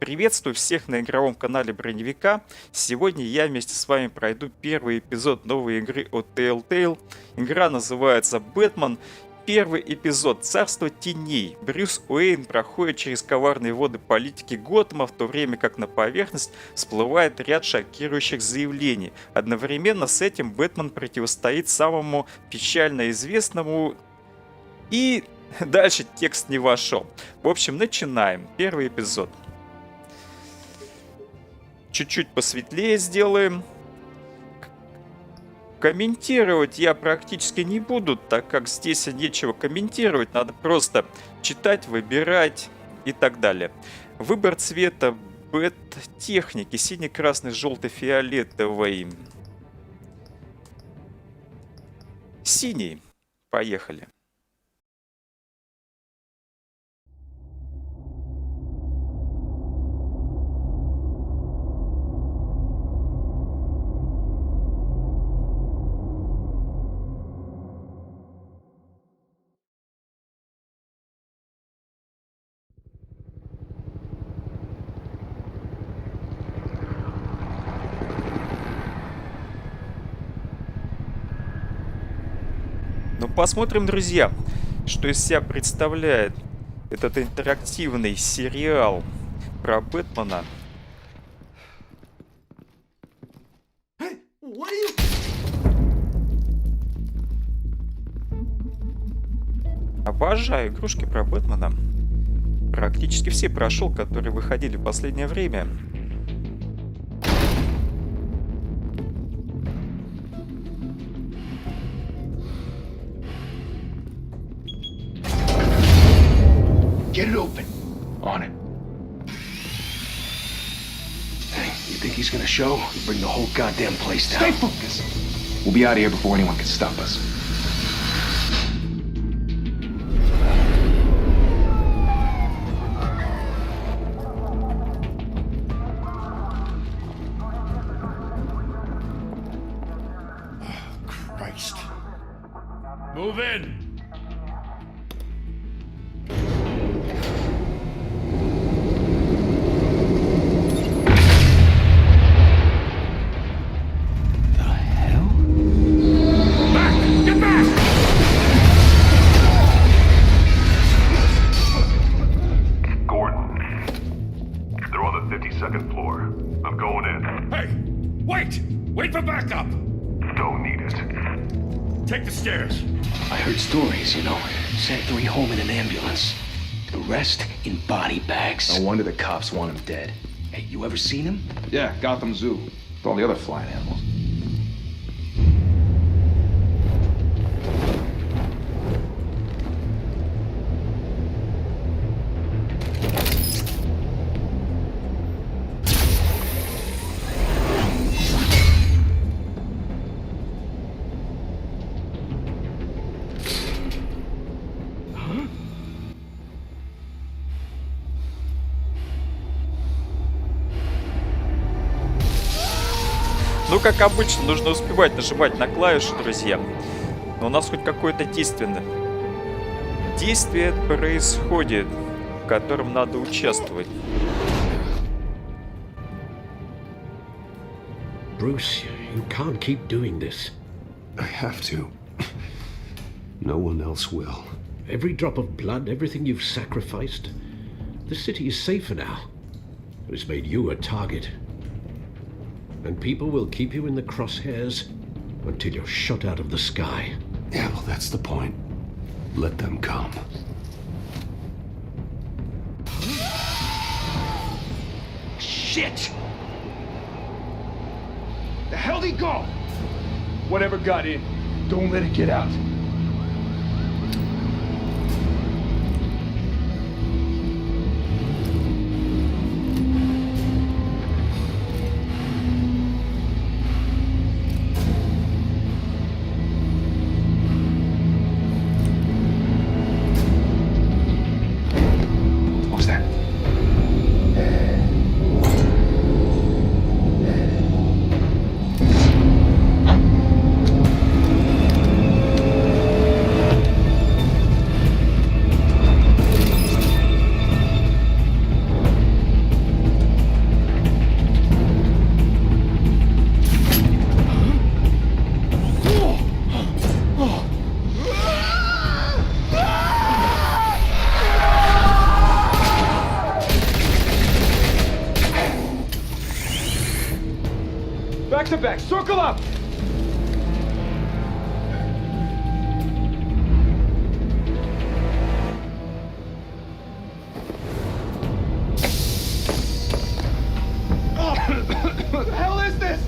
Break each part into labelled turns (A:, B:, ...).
A: Приветствую всех на игровом канале Броневика. Сегодня я вместе с вами пройду первый эпизод новой игры от Telltale. Игра называется Бэтмен. Первый эпизод «Царство Теней». Брюс Уэйн проходит через коварные воды политики Готэма, в то время как на поверхность всплывает ряд шокирующих заявлений. Одновременно с этим Бэтмен противостоит самому печально известному и... Дальше текст не вошел. В общем, начинаем. Первый эпизод. Чуть-чуть посветлее сделаем. Комментировать я практически не буду, так как здесь нечего комментировать. Надо просто читать, выбирать и так далее. Выбор цвета бэт-техники. Синий, красный, желтый, фиолетовый. Синий. Поехали. Ну, посмотрим, друзья, что из себя представляет этот интерактивный сериал про Бэтмена. Обожаю игрушки про Бэтмена. Практически все прошел, которые выходили в последнее время.
B: Get it open. On it. Hey, you think he's gonna show? We'll bring the whole goddamn place down. Stay focused. We'll be out of here before anyone can stop us. Oh, Christ. Move in. Stories, you know. Sent 3 home in an ambulance. The rest in body bags.
C: No wonder the cops want him dead.
B: Hey, you ever seen him?
C: Yeah, Gotham Zoo. With all the other flying animals.
A: Ну, как обычно, нужно успевать нажимать на клавиши, друзья. Но у нас хоть какое-то действие происходит, в котором надо участвовать.
D: Bruce, you can't keep doing this.
B: I have to. No one else will.
D: Every drop of blood, everything you've sacrificed. The city is safer now. But it's made you a target. And people will keep you in the crosshairs until you're shot out of the sky.
B: Yeah, well, that's the point. Let them come. Shit! The hell'd he go? Whatever got in, don't let it get out. them back! Circle up! What the hell is this?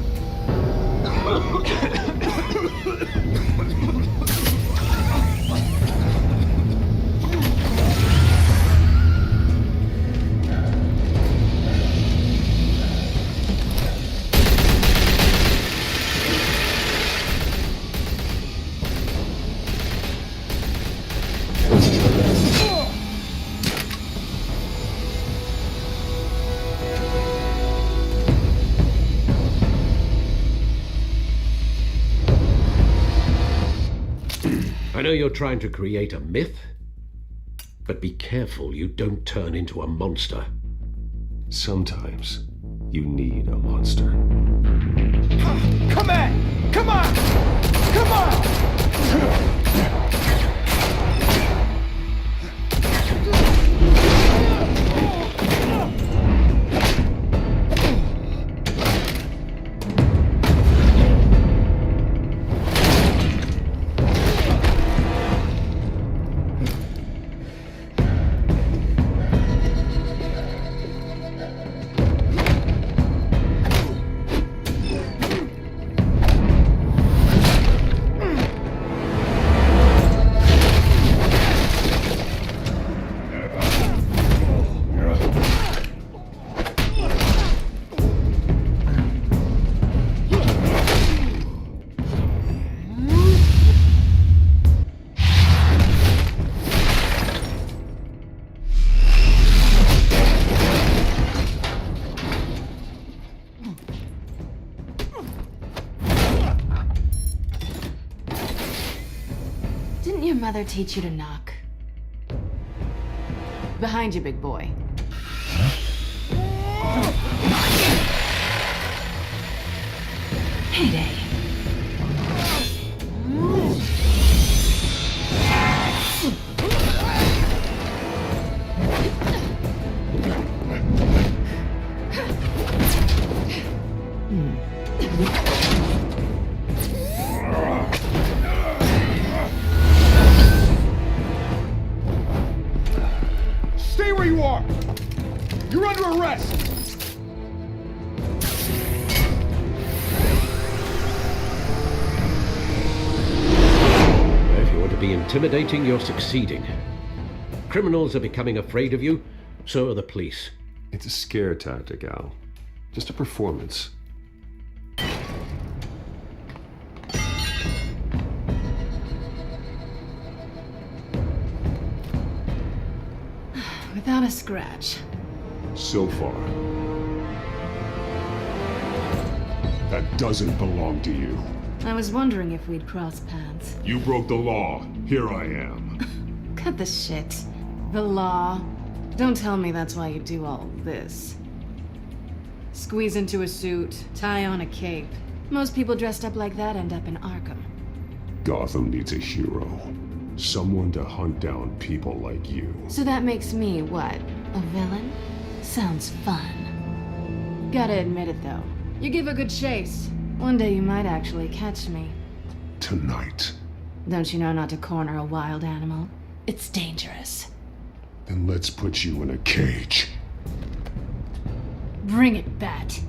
D: I know you're trying to create a myth, but be careful you don't turn into a monster.
E: Sometimes you need a monster.
B: Come on! Come on! Come on!
F: Didn't your mother teach you to knock? Behind you, big boy. Heyday.
B: Stay where you are! You're under arrest!
D: If you want to be intimidating, you're succeeding. Criminals are becoming afraid of you, so are the police.
E: It's a scare tactic, Al. Just a performance.
F: Without a scratch.
G: So far. That doesn't belong to you.
F: I was wondering if we'd cross paths.
G: You broke the law. Here I am.
F: Cut the shit. The law. Don't tell me that's why you do all this. Squeeze into a suit, tie on a cape. Most people dressed up like that end up in Arkham.
G: Gotham needs a hero. Someone to hunt down people like you.
F: So that makes me, what, a villain? Sounds fun. Gotta admit it, though. You give a good chase. One day you might actually catch me.
G: Tonight.
F: Don't you know not to corner a wild animal? It's dangerous.
G: Then let's put you in a cage.
F: Bring it, Bat.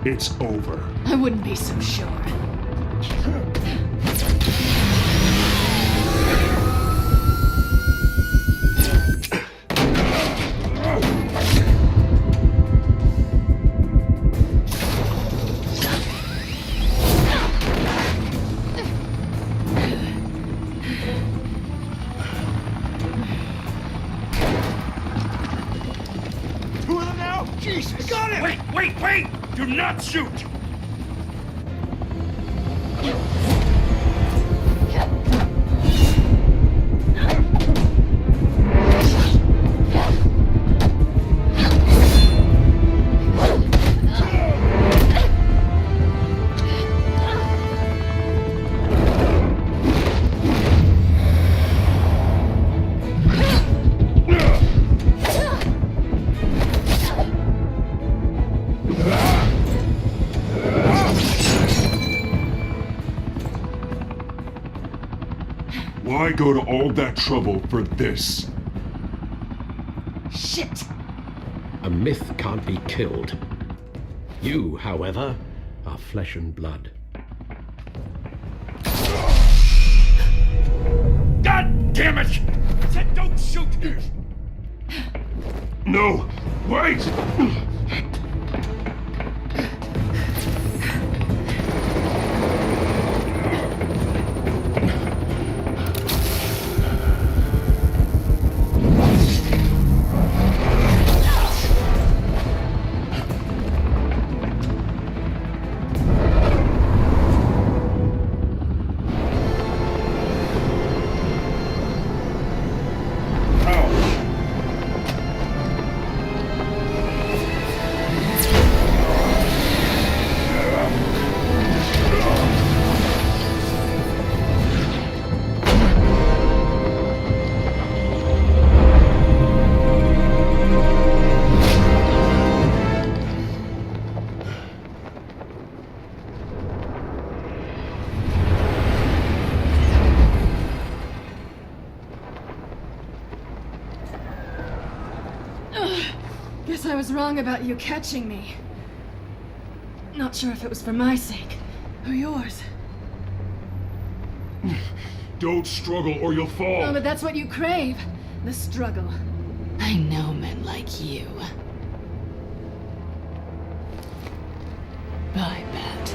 G: it's over.
F: I wouldn't be so sure.
B: Two of them now? Jesus! Got him! Wait! Do not shoot!
G: Why go to all that trouble for this?
F: Shit!
D: A myth can't be killed. You, however, are flesh and blood.
B: God damn it! I said don't shoot!
G: No! Wait!
F: Guess I was wrong about you catching me. Not sure if it was for my sake or yours.
G: Don't struggle or you'll fall!
F: Oh, but that's what you crave. The struggle. I know men like you. I bet.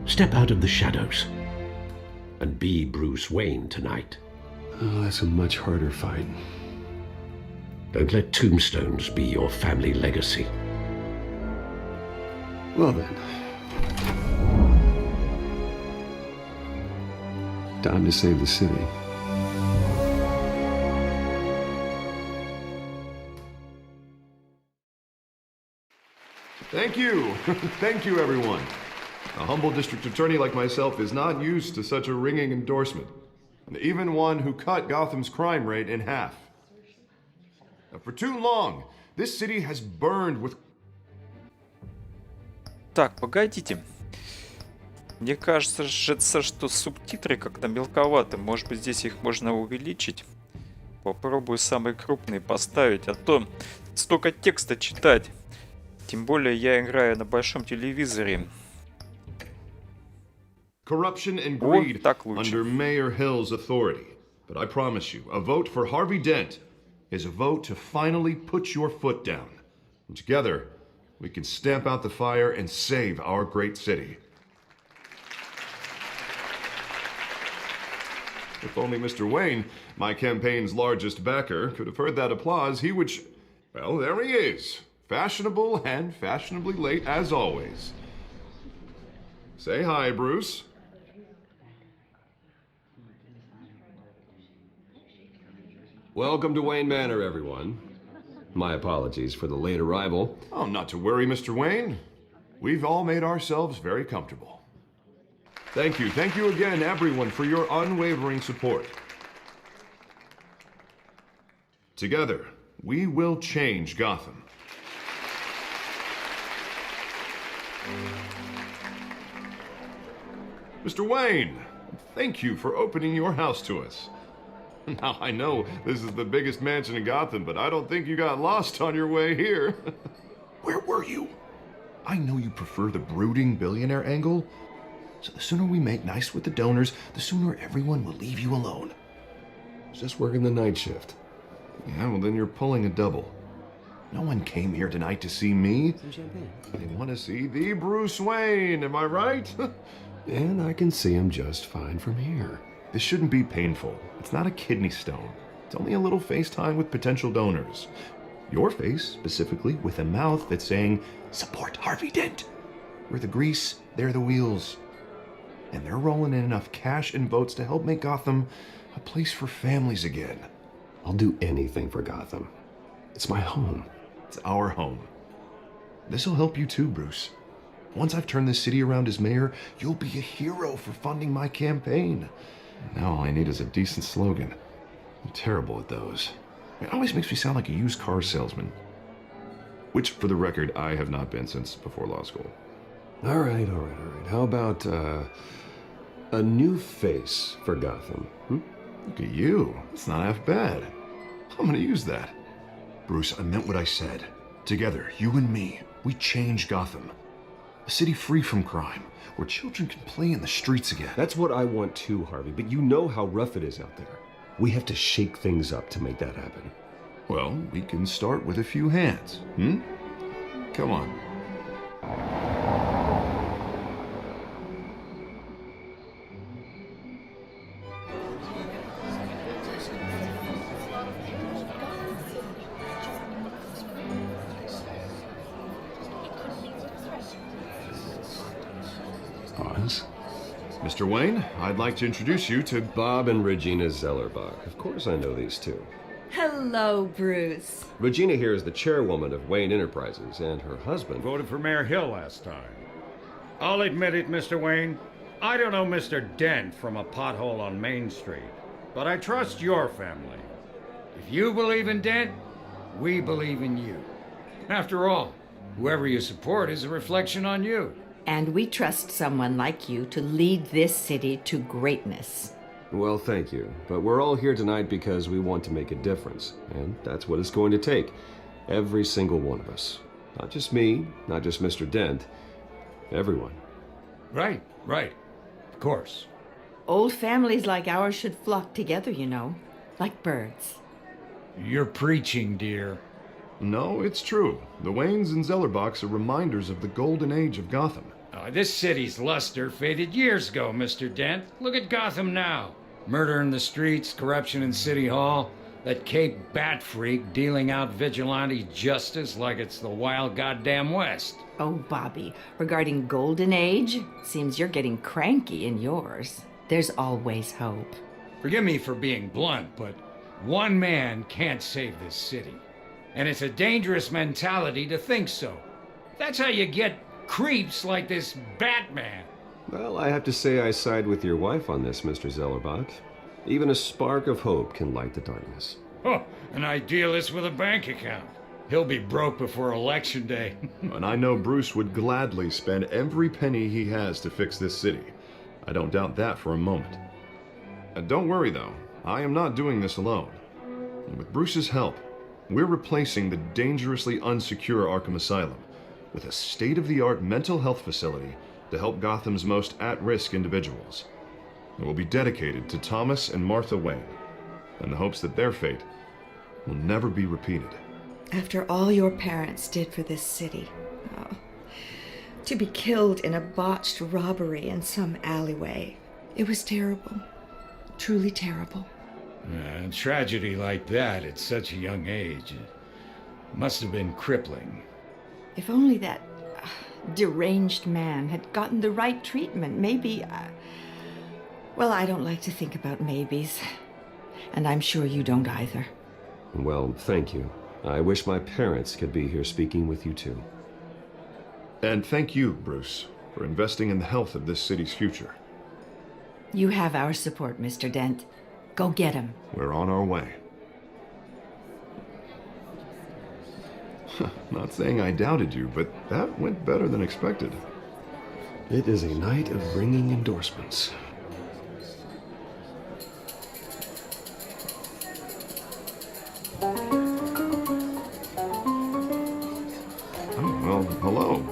D: Step out of the shadows and be Bruce Wayne tonight.
E: Oh, that's a much harder fight.
D: Don't let tombstones be your family legacy.
E: Well then. Time to save the city.
H: Thank you. Thank you, everyone. A humble district attorney like myself is not used to such a ringing endorsement. Even one who cut Gotham's crime rate in half. For too long, this city has burned with...
A: Так, погодите. Мне кажется, что субтитры как-то мелковаты. Может быть, здесь их можно увеличить. Попробую самые крупные поставить, а то столько текста читать. Тем более я играю на большом телевизоре.
H: Corruption and greed
A: так лучше.
H: under Mayor Hill's authority. But I promise you, a vote for Harvey Dent is a vote to finally put your foot down. And together, we can stamp out the fire and save our great city. If only Mr. Wayne, my campaign's largest backer, could have heard that applause, he would... Well, there he is. Fashionable and fashionably late as always. Say hi, Bruce.
E: Welcome to Wayne Manor, everyone. My apologies for the late arrival.
H: Oh, not to worry, Mr. Wayne. We've all made ourselves very comfortable. Thank you again, everyone, for your unwavering support. Together, we will change Gotham. Mr. Wayne, thank you for opening your house to us. Now, I know this is the biggest mansion in Gotham, but I don't think you got lost on your way here. Where were you? I know you prefer the brooding billionaire angle, so the sooner we make nice with the donors, the sooner everyone will leave you alone.
E: Just working the night shift.
H: Yeah, well then you're pulling a double. No one came here tonight to see me.
E: Some champagne.
H: They want to see the Bruce Wayne, am I right?
E: And I can see him just fine from here.
H: This shouldn't be painful. It's not a kidney stone. It's only a little FaceTime with potential donors. Your face, specifically, with a mouth that's saying, support Harvey Dent. We're the grease, they're the wheels. And they're rolling in enough cash and votes to help make Gotham a place for families again.
E: I'll do anything for Gotham. It's my home.
H: It's our home. This'll help you too, Bruce. Once I've turned this city around as mayor, you'll be a hero for funding my campaign. Now all I need is a decent slogan. I'm terrible at those. It always makes me sound like a used car salesman. Which, for the record, I have not been since before law school.
E: All right. How about, a new face for Gotham?
H: Look at you. It's not half bad. I'm gonna use that. Bruce, I meant what I said. Together, you and me, we change Gotham. A city free from crime, where children can play in the streets again.
E: That's what I want too, Harvey, but you know how rough it is out there. We have to shake things up to make that happen.
H: Well, we can start with a few hands, Come on. Mr. Wayne, I'd like to introduce you to
E: Bob and Regina Zellerbach. Of course I know these two.
I: Hello, Bruce.
E: Regina here is the chairwoman of Wayne Enterprises, and her husband...
J: Voted for Mayor Hill last time. I'll admit it, Mr. Wayne. I don't know Mr. Dent from a pothole on Main Street, but I trust your family. If you believe in Dent, we believe in you. After all, whoever you support is a reflection on you.
I: And we trust someone like you to lead this city to greatness.
E: Well, thank you. But we're all here tonight because we want to make a difference. And that's what it's going to take. Every single one of us. Not just me, not just Mr. Dent. Everyone.
J: Right. Of course.
I: Old families like ours should flock together, you know. Like birds.
J: You're preaching, dear.
H: No, it's true. The Waynes and Zellerbachs are reminders of the golden age of Gotham.
J: This city's luster faded years ago, Mr. Dent. Look at Gotham now. Murder in the streets, corruption in City Hall, that Cape Bat freak dealing out vigilante justice like it's the wild goddamn West.
I: Oh, Bobby, regarding Golden Age, seems you're getting cranky in yours. There's always hope.
J: Forgive me for being blunt, but one man can't save this city. And it's a dangerous mentality to think so. That's how you get creeps like this Batman.
E: Well, I have to say I side with your wife on this, Mr. Zellerbach. Even a spark of hope can light the darkness.
J: Oh, an idealist with a bank account. He'll be broke before Election Day.
H: And I know Bruce would gladly spend every penny he has to fix this city. I don't doubt that for a moment. Don't worry, though. I am not doing this alone. And with Bruce's help, we're replacing the dangerously unsecure Arkham Asylum with a state-of-the-art mental health facility to help Gotham's most at-risk individuals. It will be dedicated to Thomas and Martha Wayne, in the hopes that their fate will never be repeated.
K: After all your parents did for this city, to be killed in a botched robbery in some alleyway, it was terrible. Truly terrible.
J: A tragedy like that at such a young age must have been crippling.
I: If only that deranged man had gotten the right treatment, maybe... Well, I don't like to think about maybes. And I'm sure you don't either.
E: Well, thank you. I wish my parents could be here speaking with you too.
H: And thank you, Bruce, for investing in the health of this city's future.
I: You have our support, Mr. Dent. Go get him.
H: We're on our way. Not saying I doubted you, but that went better than expected.
E: It is a night of ringing endorsements.
H: Well, hello.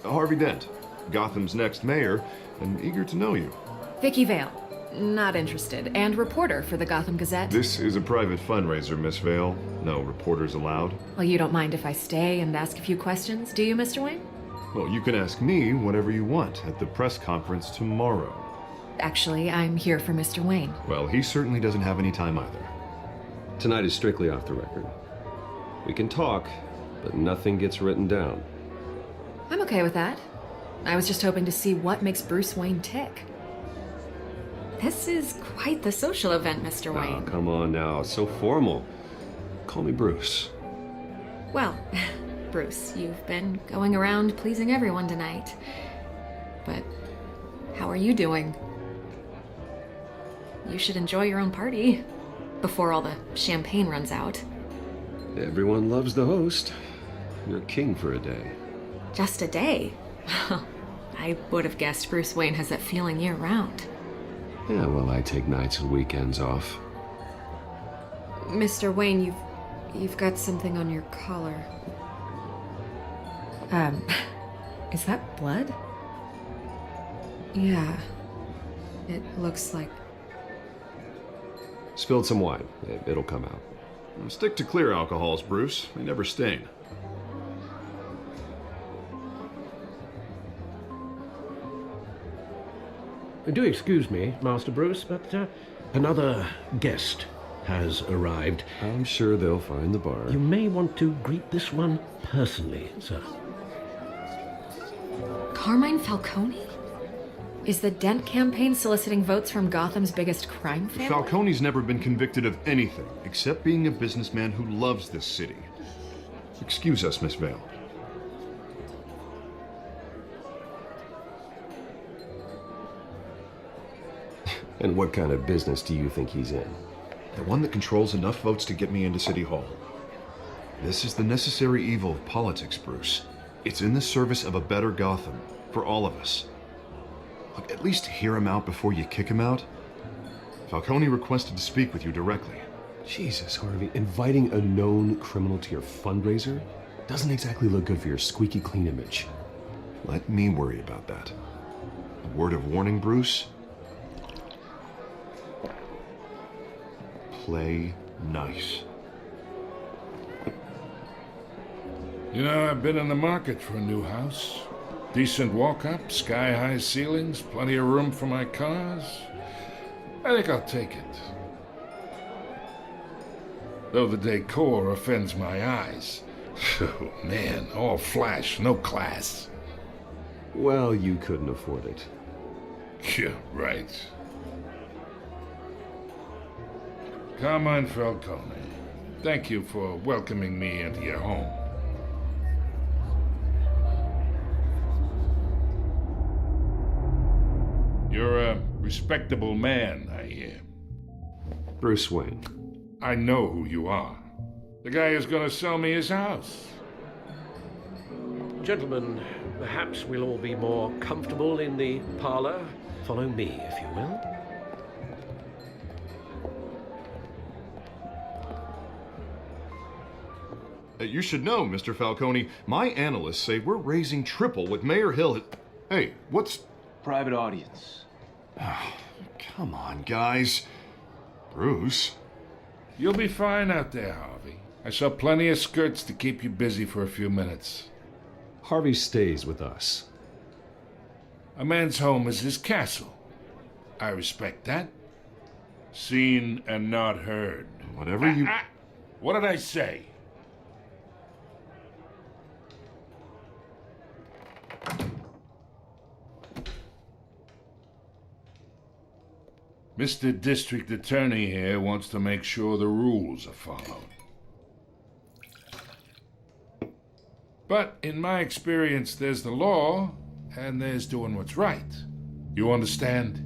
H: Harvey Dent, Gotham's next mayor, and eager to know you.
F: Vicky Vale. Not interested. And reporter for the Gotham Gazette.
H: This is a private fundraiser, Miss Vale. No reporters allowed.
F: Well, you don't mind if I stay and ask a few questions, do you, Mr. Wayne?
H: Well, you can ask me whatever you want at the press conference tomorrow.
F: Actually, I'm here for Mr. Wayne.
H: Well, he certainly doesn't have any time either.
E: Tonight is strictly off the record. We can talk, but nothing gets written down.
F: I'm okay with that. I was just hoping to see what makes Bruce Wayne tick. This is quite the social event, Mr. Wayne.
E: Oh, come on now. It's so formal. Call me Bruce.
F: Well, Bruce, you've been going around pleasing everyone tonight. But how are you doing? You should enjoy your own party before all the champagne runs out.
E: Everyone loves the host. You're king for a day.
F: Just a day? I would have guessed Bruce Wayne has that feeling year-round.
E: Yeah, well, I take nights and weekends off.
F: Mr. Wayne, you've got something on your collar. Is that blood? Yeah. It looks like...
E: Spilled some wine. It'll come out.
H: Stick to clear alcohols, Bruce. They never stain.
D: Do excuse me, Master Bruce, but another guest has arrived.
E: I'm sure they'll find the bar.
D: You may want to greet this one personally, sir.
F: Carmine Falcone? Is the Dent campaign soliciting votes from Gotham's biggest crime family?
H: Falcone's never been convicted of anything except being a businessman who loves this city. Excuse us, Miss Vale.
E: And what kind of business do you think he's in?
H: The one that controls enough votes to get me into City Hall. This is the necessary evil of politics, Bruce. It's in the service of a better Gotham, for all of us. Look, at least hear him out before you kick him out. Falcone requested to speak with you directly.
E: Jesus, Harvey, inviting a known criminal to your fundraiser doesn't exactly look good for your squeaky clean image.
H: Let me worry about that. A word of warning, Bruce. Play nice.
L: You know, I've been in the market for a new house. Decent walk-up, sky-high ceilings, plenty of room for my cars. I think I'll take it. Though the decor offends my eyes. Oh, man, all flash, no class.
E: Well, you couldn't afford it.
L: Yeah, right. Carmine Falcone, thank you for welcoming me into your home. You're a respectable man, I hear.
E: Bruce Wayne.
L: I know who you are. The guy who's gonna sell me his house.
D: Gentlemen, perhaps we'll all be more comfortable in the parlor. Follow me, if you will.
H: You should know, Mr. Falcone, my analysts say we're raising triple what Mayor Hill... Hey, what's...
B: Private audience.
H: Oh, come on, guys. Bruce?
L: You'll be fine out there, Harvey. I saw plenty of skirts to keep you busy for a few minutes.
E: Harvey stays with us.
L: A man's home is his castle. I respect that. Seen and not heard.
H: Whatever you...
L: What did I say? Mr. District Attorney here wants to make sure the rules are followed. But in my experience, there's the law, and there's doing what's right. You understand?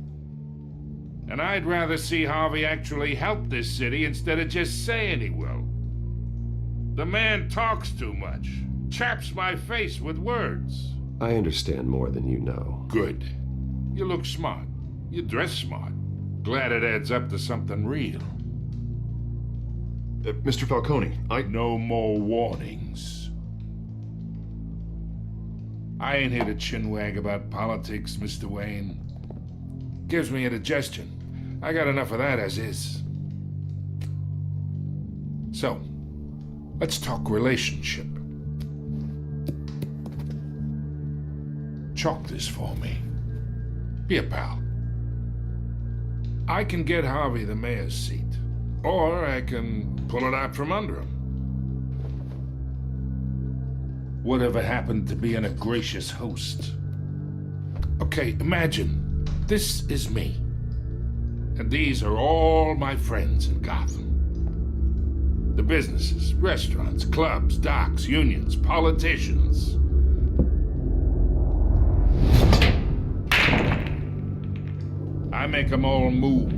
L: And I'd rather see Harvey actually help this city instead of just saying he will. The man talks too much, chaps my face with words.
E: I understand more than you know.
L: Good. You look smart. You dress smart. Glad it adds up to something real.
H: Mr. Falcone,
L: No more warnings. I ain't here to chinwag about politics, Mr. Wayne. Gives me indigestion. I got enough of that as is. So, let's talk relationship. Chalk this for me. Be a pal. I can get Harvey the mayor's seat, or I can pull it out from under him. Whatever happened to being a gracious host? Okay, imagine this is me, and these are all my friends in Gotham. The businesses, restaurants, clubs, docks, unions, politicians. I make them all move,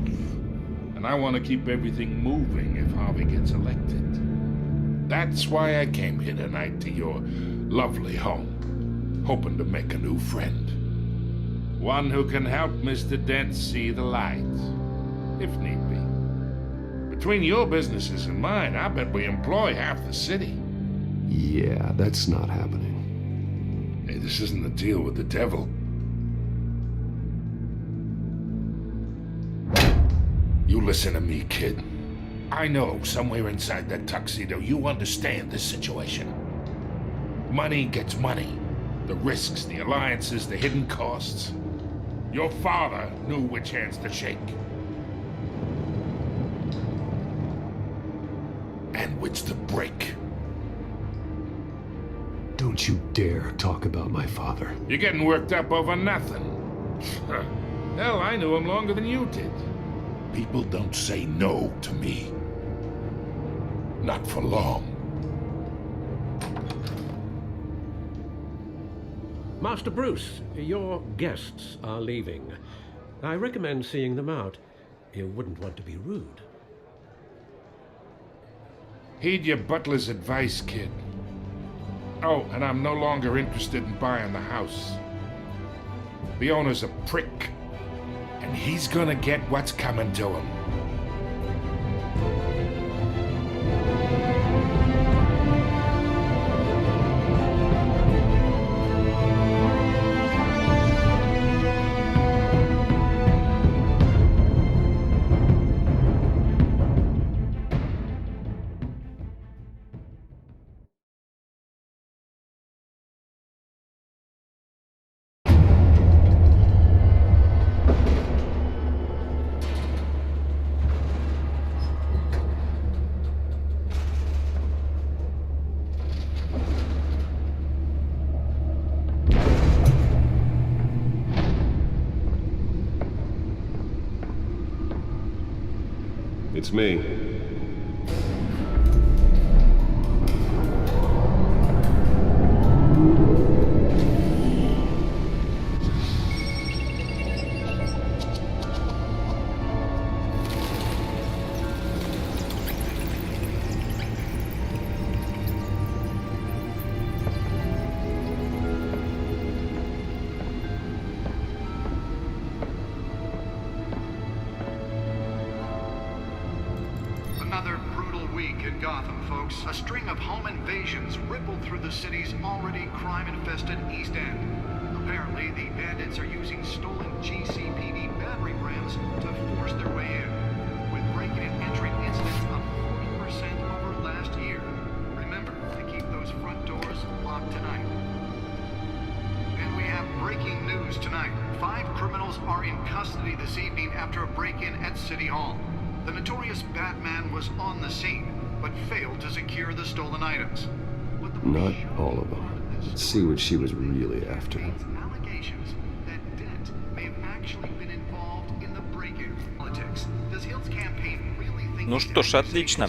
L: and I want to keep everything moving if Harvey gets elected. That's why I came here tonight to your lovely home, hoping to make a new friend. One who can help Mr. Dent see the light, if need be. Between your businesses and mine, I bet we employ half the city.
E: Yeah, that's not happening.
L: Hey, this isn't a deal with the devil. You listen to me, kid. I know somewhere inside that tuxedo you understand this situation. Money gets money. The risks, the alliances, the hidden costs. Your father knew which hands to shake. And which to break.
E: Don't you dare talk about my father.
L: You're getting worked up over nothing. Hell, I knew him longer than you did. People don't say no to me. Not for long.
D: Master Bruce, your guests are leaving. I recommend seeing them out. You wouldn't want to be rude.
L: Heed your butler's advice, kid. Oh, and I'm no longer interested in buying the house. The owner's a prick, and he's gonna get what's coming to him.
E: It's me.
M: Another brutal week in Gotham, folks. A string of home invasions rippled through the city's already crime-infested East End. Apparently, the bandits are using stolen GCPD battering rams to force their way in, with breaking and entering incidents up 40% over last year. Remember to keep those front doors locked tonight. And we have breaking news tonight. 5 criminals are in custody this evening after a break-in at City Hall. The notorious Batman was on the scene, but failed to secure the stolen items.
E: Not all of them. Let's see what she was really after.
M: Allegations that Dent may have actually been involved in the break-in politics. Does Hill's campaign really think?
A: Ну что ж, отлично.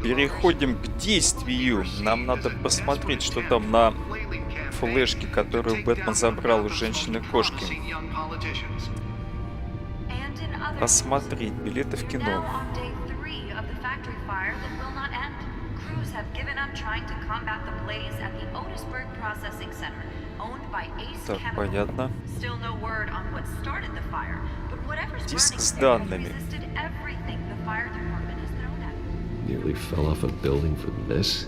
A: Переходим к действию. Нам надо посмотреть, что там на флешке, которую Бэтмен забрал у женщины-кошки. Посмотреть билеты в кино.
N: have given up trying to combat the blaze at the Otisburg Processing Center, owned by Ace
A: Так,
N: Chemical.
A: понятно.
N: Still no word on what started the fire, but whatever's
A: Диск
N: burning
A: с
N: there has
A: данными.
N: resisted everything the fire department has thrown at it.
E: Nearly fell off a building for this.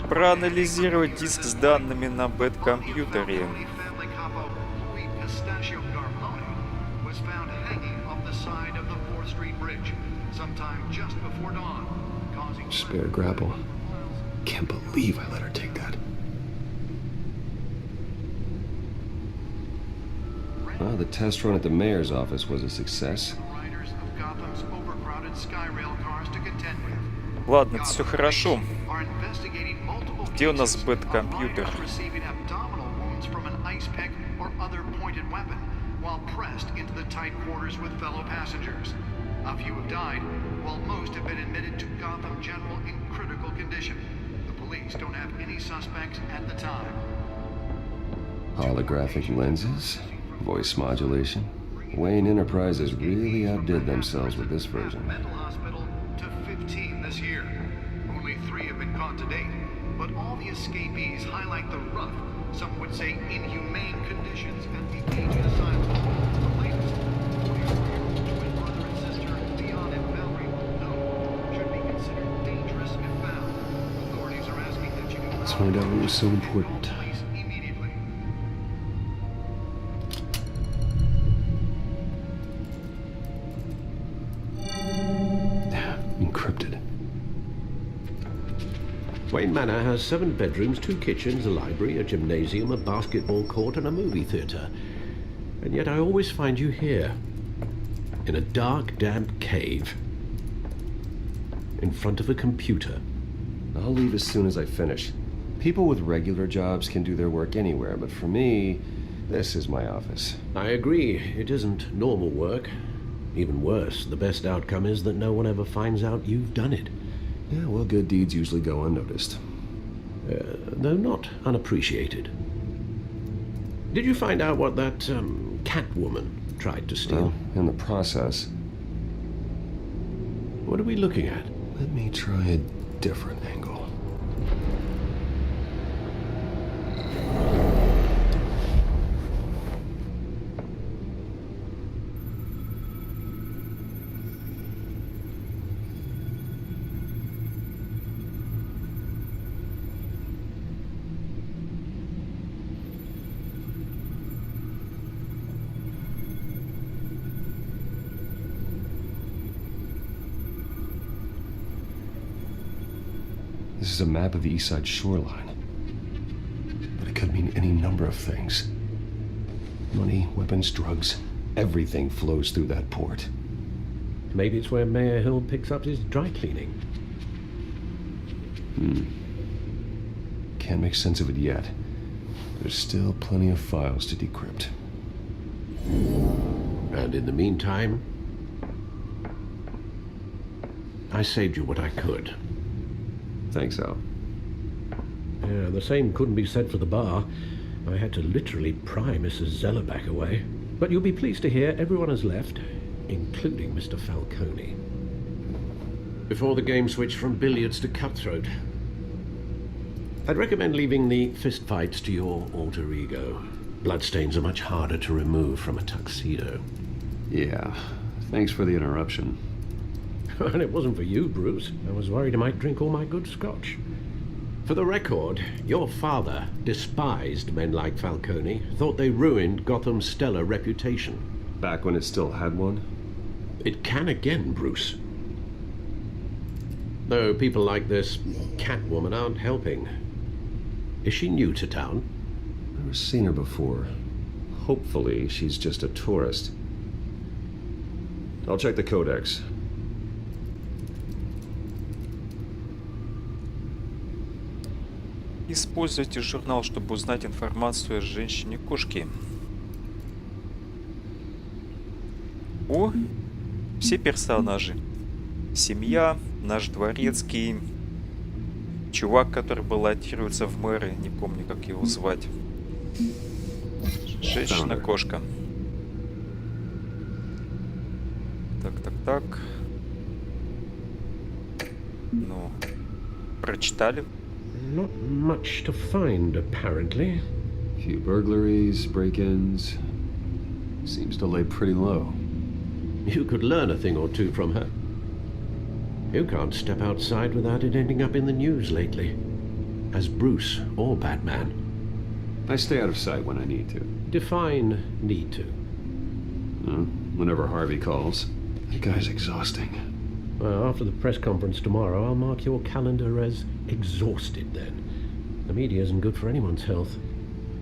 A: Проанализировать диск с данными на бэт-компьютере.
E: Spare grapple. Can't believe I let her take that. Well, the test run at the mayor's office was a success.
A: Ладно, это все хорошо. Где у нас бэт-компьютер?
M: A few have died, while most have been admitted to Gotham General in critical condition. The police don't have any suspects at the time.
E: Holographic lenses, voice modulation. Wayne Enterprises really outdid themselves with this version.
M: Mental hospital to 15 this year. Only 3 have been caught to date, but all the escapees highlight the rough, some would say inhumane conditions at the aged asylum. The latest, 44-year-old twin brother and sister, Leon and Valerie Malone, should be considered dangerous if found. Authorities are asking that you
E: Let's find out what was so important. Encrypted.
D: Wayne Manor has 7 bedrooms, 2 kitchens, a library, a gymnasium, a basketball court, and a movie theater. And yet I always find you here, in a dark, damp cave, in front of a computer.
E: I'll leave as soon as I finish. People with regular jobs can do their work anywhere, but for me, this is my office.
D: I agree. It isn't normal work. Even worse, the best outcome is that no one ever finds out you've done it.
E: Yeah, well, good deeds usually go unnoticed.
D: Though not unappreciated. Did you find out what that, Catwoman tried to steal?
E: Well, in the process.
D: What are we looking at?
E: Let me try a different angle. This is a map of the East Side shoreline. But it could mean any number of things. Money, weapons, drugs, everything flows through that port.
D: Maybe it's where Mayor Hill picks up his dry cleaning.
E: Can't make sense of it yet. There's still plenty of files to decrypt.
D: And in the meantime, I saved you what I could.
E: Thanks, Al.
D: Yeah, the same couldn't be said for the bar. I had to literally pry Mrs. Zellerback away. But you'll be pleased to hear everyone has left, including Mr. Falcone. Before the game switched from billiards to cutthroat. I'd recommend leaving the fistfights to your alter ego. Bloodstains are much harder to remove from a tuxedo.
E: Yeah, thanks for the interruption.
D: And it wasn't for you, Bruce. I was worried I might drink all my good scotch. For the record, your father despised men like Falcone, thought they ruined Gotham's stellar reputation.
E: Back when it still had one?
D: It can again, Bruce. Though people like this Catwoman aren't helping. Is she new to town?
E: Never seen her before. Hopefully, she's just a tourist. I'll check the codex.
A: Используйте журнал, чтобы узнать информацию о женщине-кошке. О, все персонажи. Семья, наш дворецкий, чувак, который баллотируется в мэры, не помню, как его звать. Женщина-кошка. Так. Ну, прочитали.
D: Not much to find, apparently.
E: Few burglaries, break-ins. Seems to lay pretty low.
D: You could learn a thing or two from her. You can't step outside without it ending up in the news lately. As Bruce or Batman.
E: I stay out of sight when I need to.
D: Define need to.
E: Whenever Harvey calls. That guy's exhausting.
D: Well, after the press conference tomorrow, I'll mark your calendar as exhausted then. The media isn't good for anyone's health.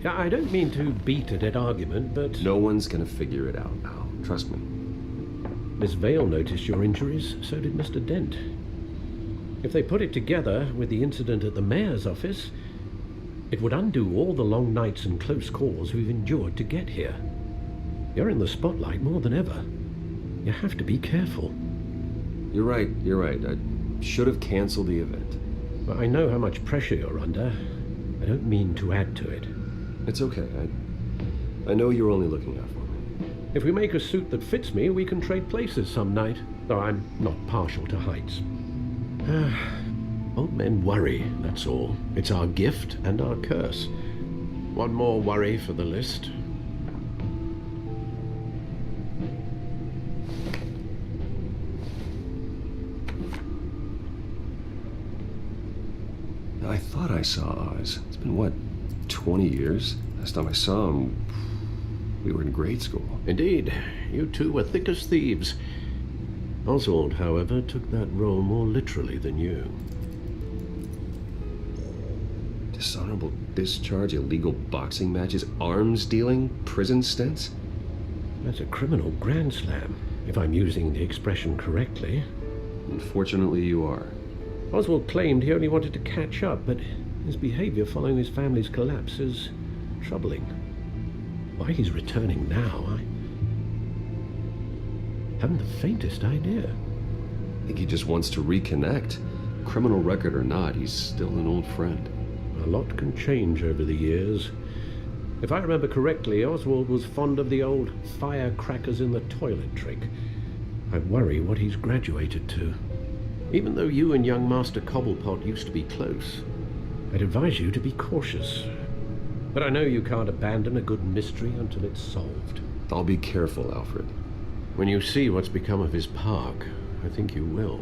D: I don't mean to beat a dead argument, but...
E: No one's gonna figure it out now. Trust me.
D: Miss Vale noticed your injuries, so did Mr. Dent. If they put it together with the incident at the mayor's office, it would undo all the long nights and close calls we've endured to get here. You're in the spotlight more than ever. You have to be careful.
E: You're right. I should have canceled the event.
D: Well, I know how much pressure you're under. I don't mean to add to it.
E: It's okay. I know you're only looking out for me.
D: If we make a suit that fits me, we can trade places some night. Though I'm not partial to heights. Old men worry, that's all. It's our gift and our curse. One more worry for the list.
E: I thought I saw Oz. It's been, what, 20 years? Last time I saw him, we were in grade school.
D: Indeed. You two were thick as thieves. Oswald, however, took that role more literally than you.
E: Dishonorable discharge, illegal boxing matches, arms dealing, prison stints?
D: That's a criminal grand slam, if I'm using the expression correctly.
E: Unfortunately, you are.
D: Oswald claimed he only wanted to catch up, but his behavior following his family's collapse is troubling. Why he's returning now, I haven't the faintest idea.
E: I think he just wants to reconnect. Criminal record or not, he's still an old friend.
D: A lot can change over the years. If I remember correctly, Oswald was fond of the old firecrackers in the toilet trick. I worry what he's graduated to. Even though you and young Master Cobblepot used to be close, I'd advise you to be cautious. But I know you can't abandon a good mystery until it's solved.
E: I'll be careful, Alfred.
D: When you see what's become of his park, I think you will.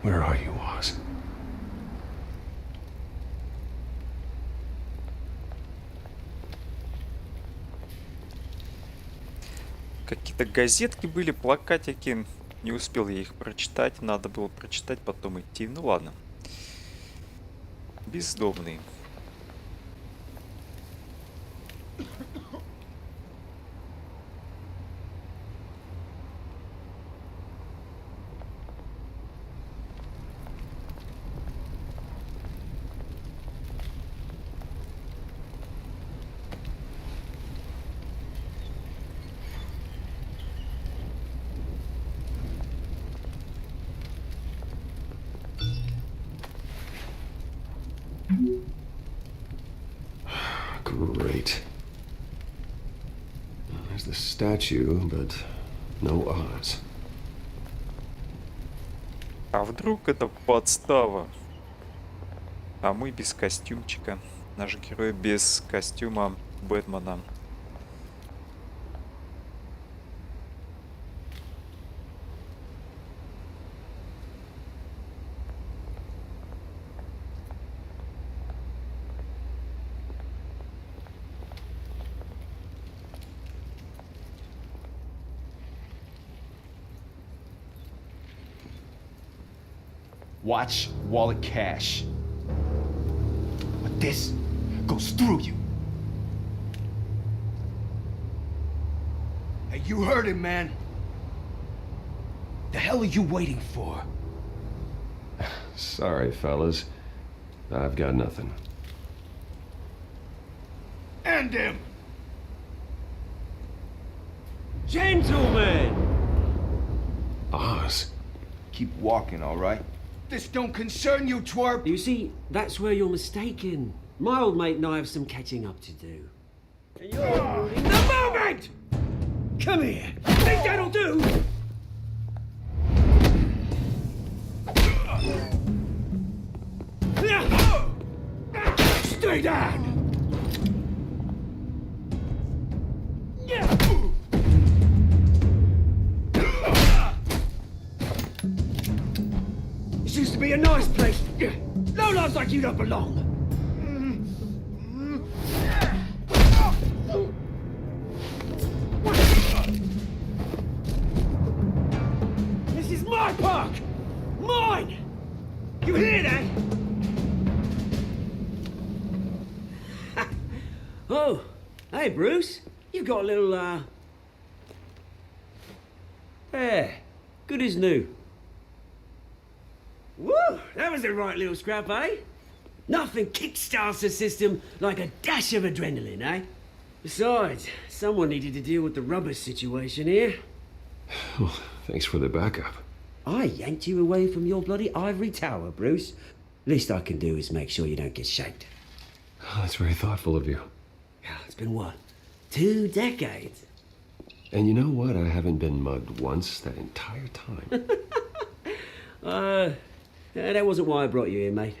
E: Where are you, Oz?
A: Какие-то газетки были, плакатики. Не успел я их прочитать. Надо было прочитать, потом идти. Ну ладно. Бездомный.
E: Great. There's the statue, but no Oz.
A: А вдруг это подстава? А мы без костюмчика. Наш герой без костюма Бэтмена.
B: Watch wallet cash. But this goes through you. Hey, you heard it, man. The hell are you waiting for?
E: Sorry, fellas. I've got nothing.
B: End him!
O: Gentlemen!
E: Oz.
B: Keep walking, all right? This don't concern you, twerp!
O: You see, that's where you're mistaken. My old mate and I have some catching up to do. And you're ruining the moment! Come here! Think that'll do? Stay down! This used to be a nice place. Lowlifes like you don't belong. This is my park! Mine! You hear that? Oh, hey Bruce. You've got a little, There. Good as new. Woo! That was the right little scrap, eh? Nothing kickstarts the system like a dash of adrenaline, eh? Besides, someone needed to deal with the rubber situation here.
E: Well, thanks for the backup.
O: I yanked you away from your bloody ivory tower, Bruce. Least I can do is make sure you don't get shanked.
E: Oh, that's very thoughtful of you.
O: Yeah, it's been what? 2 decades?
E: And you know what? I haven't been mugged once that entire time.
O: That wasn't why I brought you here, mate.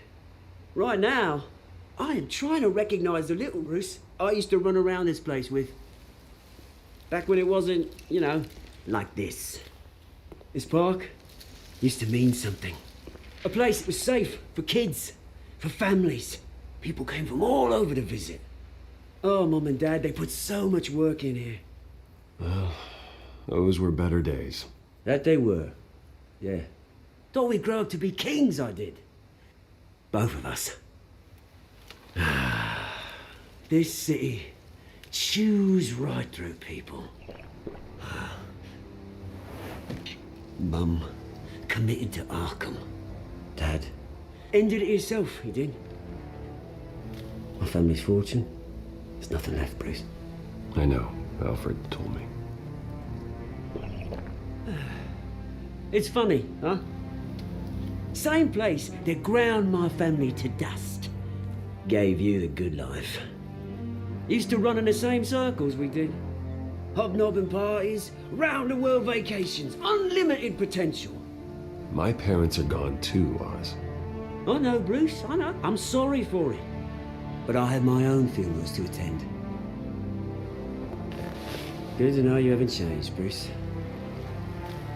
O: Right now, I am trying to recognize the little Bruce I used to run around this place with. Back when it wasn't, you know, like this. This park used to mean something. A place that was safe for kids, for families. People came from all over to visit. Oh, Mum and Dad, they put so much work in here.
E: Well, those were better days.
O: That they were. Yeah. Thought we'd grow up to be kings, I did. Both of us. This city chews right through people. Mum committed to Arkham. Dad ended it himself, he did. My family's fortune, there's nothing left, Bruce.
E: I know. Alfred told me.
O: It's funny, huh? Same place that ground my family to dust. Gave you the good life. Used to run in the same circles we did. Hobnobbing parties, round-the-world vacations, unlimited potential.
E: My parents are gone too, Oz.
O: I know, Bruce, I know. I'm sorry for it. But I have my own funerals to attend. Good to know you haven't changed, Bruce.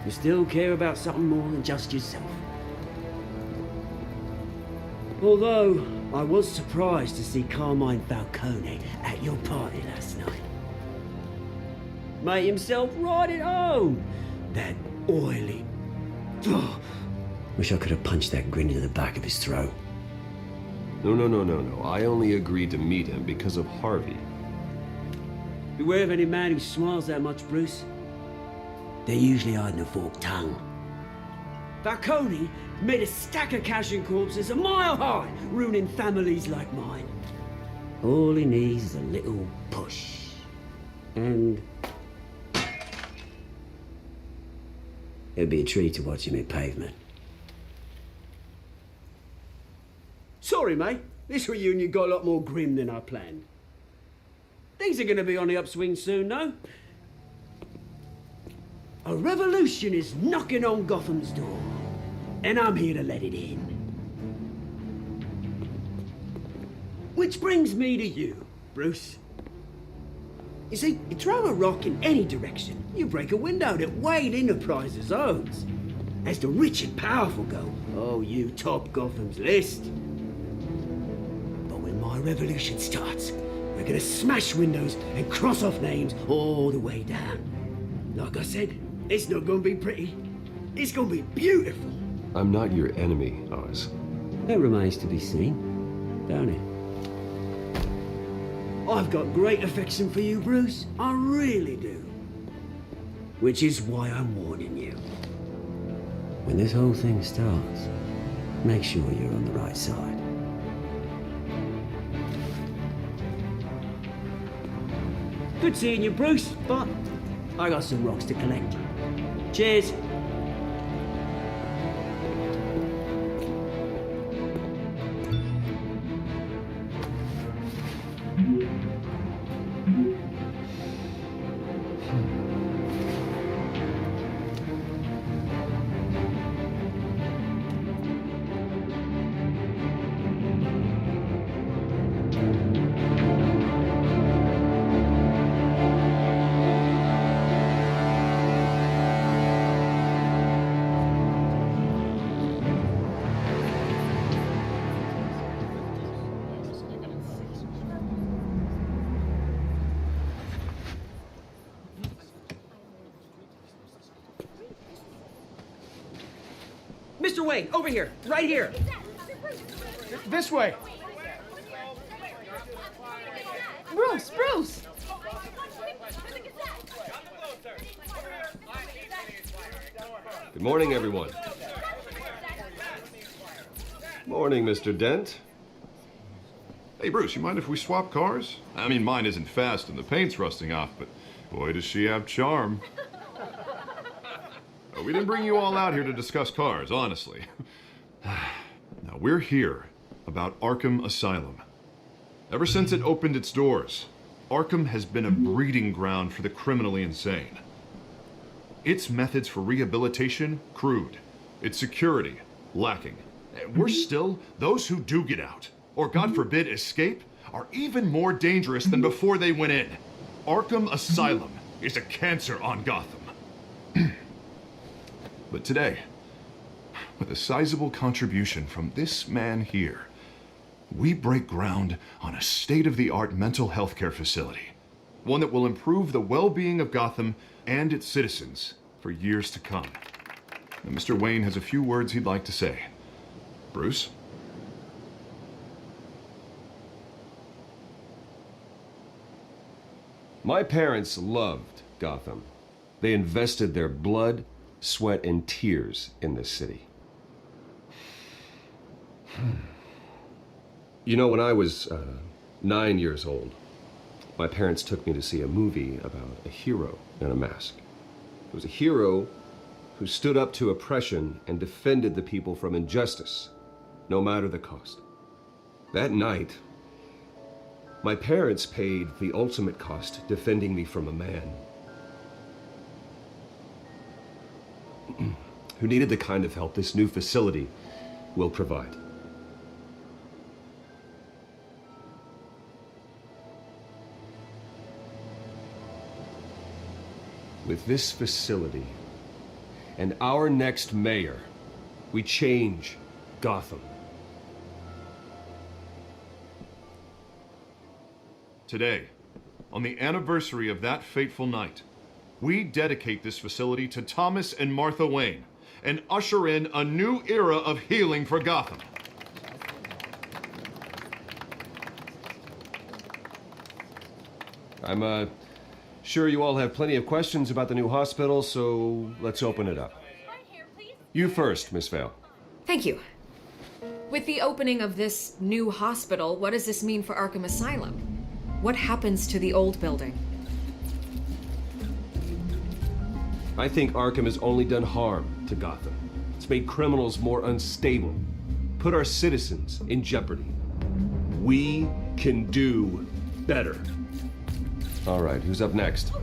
O: You still care about something more than just yourself. Although, I was surprised to see Carmine Falcone at your party last night. Made himself right at home. That oily... Oh, wish I could have punched that grin into the back of his throat.
E: No. I only agreed to meet him because of Harvey.
O: Beware of any man who smiles that much, Bruce. They're usually hiding a forked tongue. Falcone made a stack of cash and corpses a mile high, ruining families like mine. All he needs is a little push. And... it'd be a treat to watch him hit pavement. Sorry, mate. This reunion got a lot more grim than I planned. Things are going to be on the upswing soon, though. A revolution is knocking on Gotham's door, and I'm here to let it in. Which brings me to you, Bruce. You see, you throw a rock in any direction, you break a window that Wayne Enterprises owns. As the rich and powerful go, oh, you top Gotham's list. But when my revolution starts, we're gonna smash windows and cross off names all the way down. Like I said, it's not gonna be pretty. It's gonna be beautiful.
E: I'm not your enemy, Oz.
O: That remains to be seen, don't it? I've got great affection for you, Bruce. I really do. Which is why I'm warning you. When this whole thing starts, make sure you're on the right side. Good seeing you, Bruce, but I got some rocks to collect. Cheers. Mr. Wayne, over here, right here.
P: This way.
F: Bruce, Bruce!
E: Good morning, everyone. Morning, Mr. Dent.
H: Hey, Bruce, you mind if we swap cars? I mean, mine isn't fast and the paint's rusting off, but boy, does she have charm. We didn't bring you all out here to discuss cars, honestly. Now, we're here about Arkham Asylum. Ever since it opened its doors, Arkham has been a breeding ground for the criminally insane. Its methods for rehabilitation, crude. Its security, lacking. Worse still, those who do get out, or God forbid escape, are even more dangerous than before they went in. Arkham Asylum is a cancer on Gotham. But today, with a sizable contribution from this man here, we break ground on a state-of-the-art mental health care facility. One that will improve the well-being of Gotham and its citizens for years to come. Now, Mr. Wayne has a few words he'd like to say. Bruce?
E: My parents loved Gotham. They invested their blood, sweat, and tears in this city. You know, when I was 9 years old, my parents took me to see a movie about a hero in a mask. It was a hero who stood up to oppression and defended the people from injustice, no matter the cost. That night, my parents paid the ultimate cost defending me from a man who needed the kind of help this new facility will provide. With this facility and our next mayor, we change Gotham.
H: Today, on the anniversary of that fateful night, we dedicate this facility to Thomas and Martha Wayne and usher in a new era of healing for Gotham.
E: I'm sure you all have plenty of questions about the new hospital, so let's open it up. You first, Miss Vale.
Q: Thank you. With the opening of this new hospital, what does this mean for Arkham Asylum? What happens to the old building?
E: I think Arkham has only done harm to Gotham. It's made criminals more unstable, put our citizens in jeopardy. We can do better. All right, who's up next?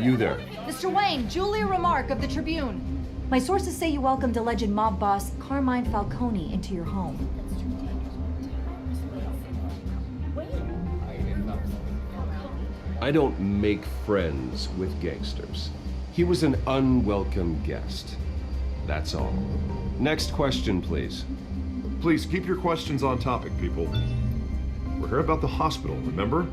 E: You there.
R: Mr. Wayne, Julia Remark of the Tribune. My sources say you welcomed alleged mob boss Carmine Falcone into your home.
E: I don't make friends with gangsters. He was an unwelcome guest. That's all. Next question, please.
H: Please keep your questions on topic, people. We're here about the hospital, remember?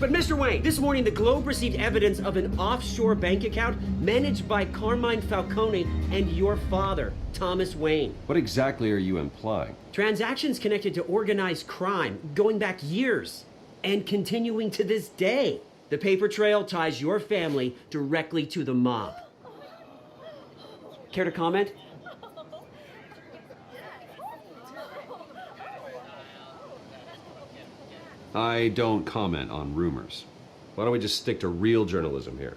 O: But Mr. Wayne, this morning the Globe received evidence of an offshore bank account managed by Carmine Falcone and your father, Thomas Wayne.
E: What exactly are you implying?
O: Transactions connected to organized crime going back years and continuing to this day. The paper trail ties your family directly to the mob. Care to comment?
E: I don't comment on rumors. Why don't we just stick to real journalism here?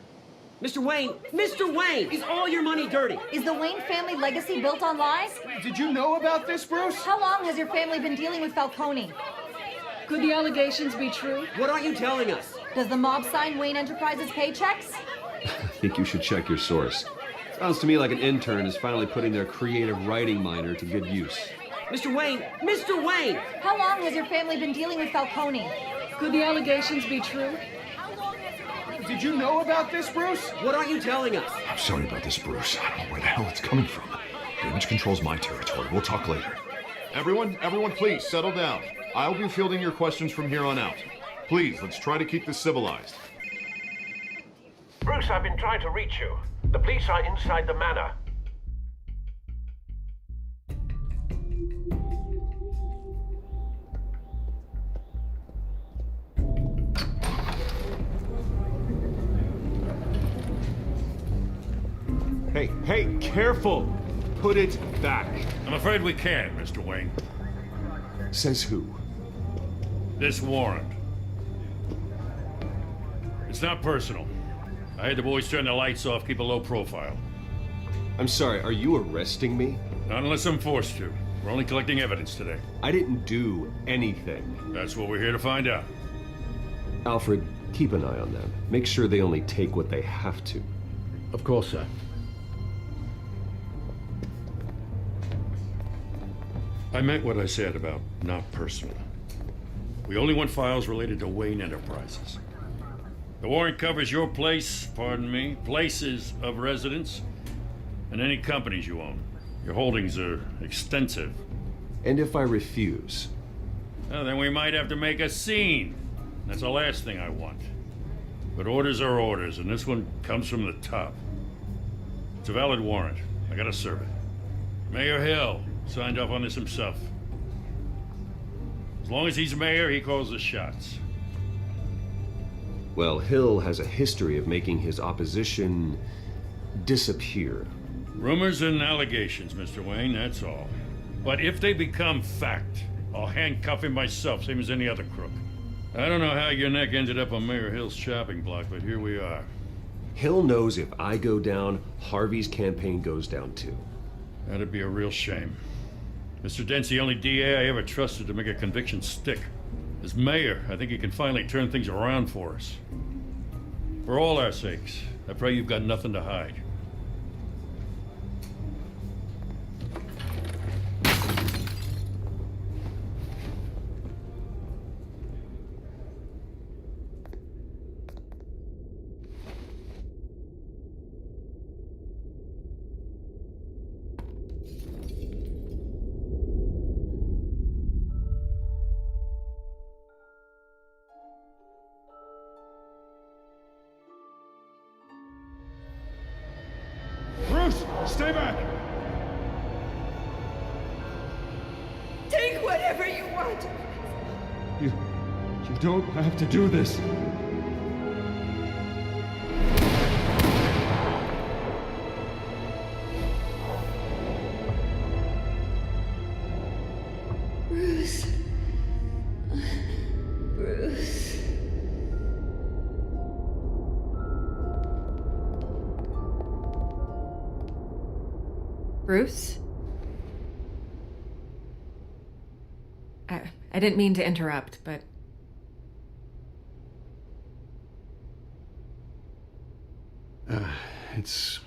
O: Mr. Wayne! Mr. Wayne! Is all your money dirty?
R: Is the Wayne family legacy built on lies?
P: Did you know about this, Bruce?
R: How long has your family been dealing with Falcone?
S: Could the allegations be true?
O: What aren't you telling us?
R: Does the mob sign Wayne Enterprises paychecks?
E: I think you should check your source. Sounds to me like an intern is finally putting their creative writing minor to good use.
O: Mr. Wayne! Mr. Wayne!
R: How long has your family been dealing with Falcone?
S: Could the allegations be true?
P: Did you know about this, Bruce?
O: What aren't you telling us?
H: I'm sorry about this, Bruce. I don't know where the hell it's coming from. Damage control's my territory. We'll talk later. Everyone, please settle down. I'll be fielding your questions from here on out. Please, let's try to keep this civilized.
T: Bruce, I've been trying to reach you. The police are inside the manor.
H: Hey, careful! Put it back.
J: I'm afraid we can't, Mr. Wayne.
H: Says who?
J: This warrant. It's not personal. I had the boys turn the lights off, keep a low profile.
E: I'm sorry, are you arresting me?
J: Not unless I'm forced to. We're only collecting evidence today.
E: I didn't do anything.
J: That's what we're here to find out.
E: Alfred, keep an eye on them. Make sure they only take what they have to.
D: Of course, sir.
J: I meant what I said about not personal. We only want files related to Wayne Enterprises. The warrant covers your place, pardon me, places of residence, and any companies you own. Your holdings are extensive.
E: And if I refuse?
J: Well, then we might have to make a scene. That's the last thing I want. But orders are orders, and this one comes from the top. It's a valid warrant. I gotta serve it. Mayor Hill signed off on this himself. As long as he's mayor, he calls the shots.
E: Well, Hill has a history of making his opposition disappear.
J: Rumors and allegations, Mr. Wayne, that's all. But if they become fact, I'll handcuff him myself, same as any other crook. I don't know how your neck ended up on Mayor Hill's shopping block, but here we are.
E: Hill knows if I go down, Harvey's campaign goes down too.
J: That'd be a real shame. Mr. Dent's the only DA I ever trusted to make a conviction stick. As mayor, I think he can finally turn things around for us. For all our sakes, I pray you've got nothing to hide.
P: Stay back!
K: Take whatever you want.
H: You don't have to do this.
K: Bruce. Bruce.
Q: Bruce? I didn't mean to interrupt, but...
E: It's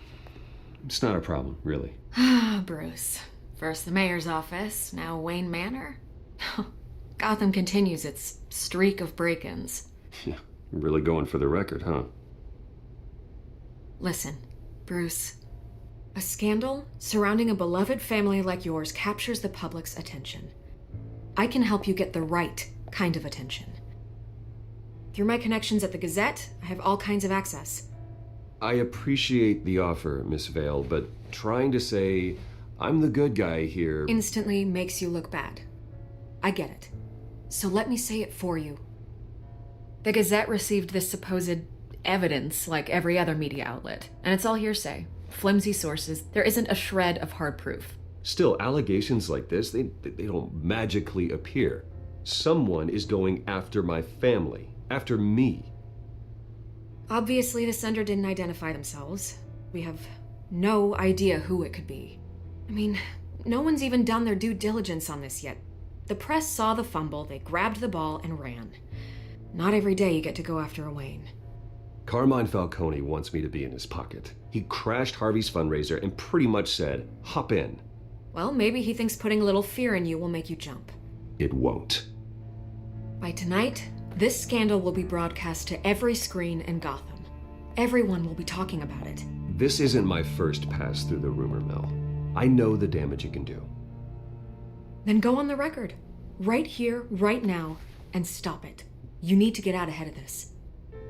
E: not a problem, really.
Q: Ah, Bruce. First the mayor's office, now Wayne Manor. Gotham continues its streak of break-ins.
E: Yeah, you're really going for the record, huh?
Q: Listen, Bruce. A scandal surrounding a beloved family like yours captures the public's attention. I can help you get the right kind of attention. Through my connections at the Gazette, I have all kinds of access.
E: I appreciate the offer, Miss Vale, but trying to say I'm the good guy here...
Q: Instantly makes you look bad. I get it. So let me say it for you. The Gazette received this supposed evidence like every other media outlet, and it's all hearsay. Flimsy sources. There isn't a shred of hard proof.
E: Still, allegations like this, they don't magically appear. Someone is going after my family, after me.
Q: Obviously, the sender didn't identify themselves. We have no idea who it could be. I mean, no one's even done their due diligence on this yet. The press saw the fumble, they grabbed the ball and ran. Not every day you get to go after a Wayne.
E: Carmine Falcone wants me to be in his pocket. He crashed Harvey's fundraiser and pretty much said, hop in.
Q: Well, maybe he thinks putting a little fear in you will make you jump.
E: It won't.
Q: By tonight, this scandal will be broadcast to every screen in Gotham. Everyone will be talking about it.
E: This isn't my first pass through the rumor mill. I know the damage it can do.
Q: Then go on the record. Right here, right now, and stop it. You need to get out ahead of this.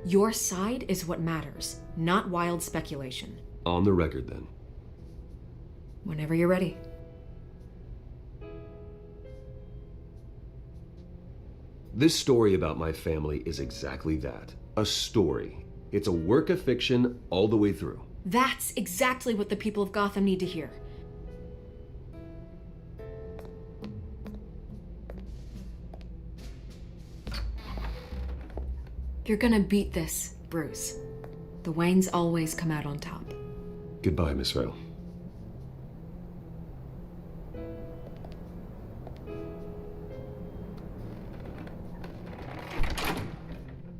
Q: Your side is what matters, not wild speculation.
E: On the record, then.
Q: Whenever you're ready.
E: This story about my family is exactly that. A story. It's a work of fiction all the way through.
Q: That's exactly what the people of Gotham need to hear. You're gonna beat this, Bruce. The Waynes always come out on top.
E: Goodbye, Miss Vale.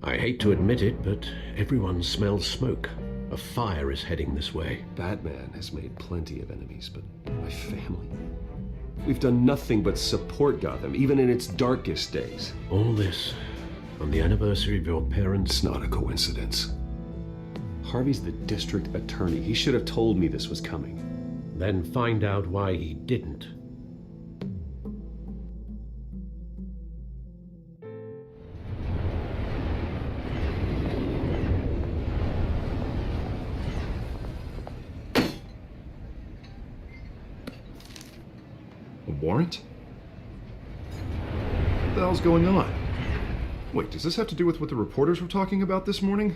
D: I hate to admit it, but everyone smells smoke. A fire is heading this way.
E: Batman has made plenty of enemies, but my family? We've done nothing but support Gotham, even in its darkest days.
D: All this on the anniversary of your parents'...
E: It's not a coincidence. Harvey's the district attorney. He should have told me this was coming.
D: Then find out why he didn't.
H: A warrant? What the hell's going on? Wait, does this have to do with what the reporters were talking about this morning?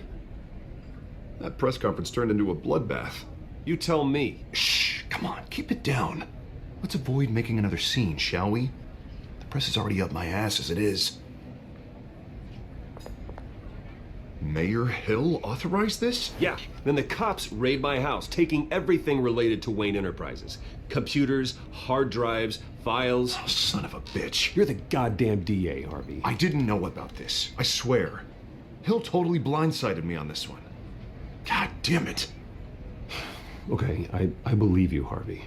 H: That press conference turned into a bloodbath.
E: You tell me.
H: Shh, come on, keep it down. Let's avoid making another scene, shall we? The press is already up my ass as it is. Mayor Hill authorized this?
E: Yeah, then the cops raid my house, taking everything related to Wayne Enterprises. Computers, hard drives, files.
H: Oh, son of a bitch.
E: You're the goddamn DA, Harvey.
H: I didn't know about this, I swear. Hill totally blindsided me on this one. God damn it.
E: Okay, I believe you, Harvey.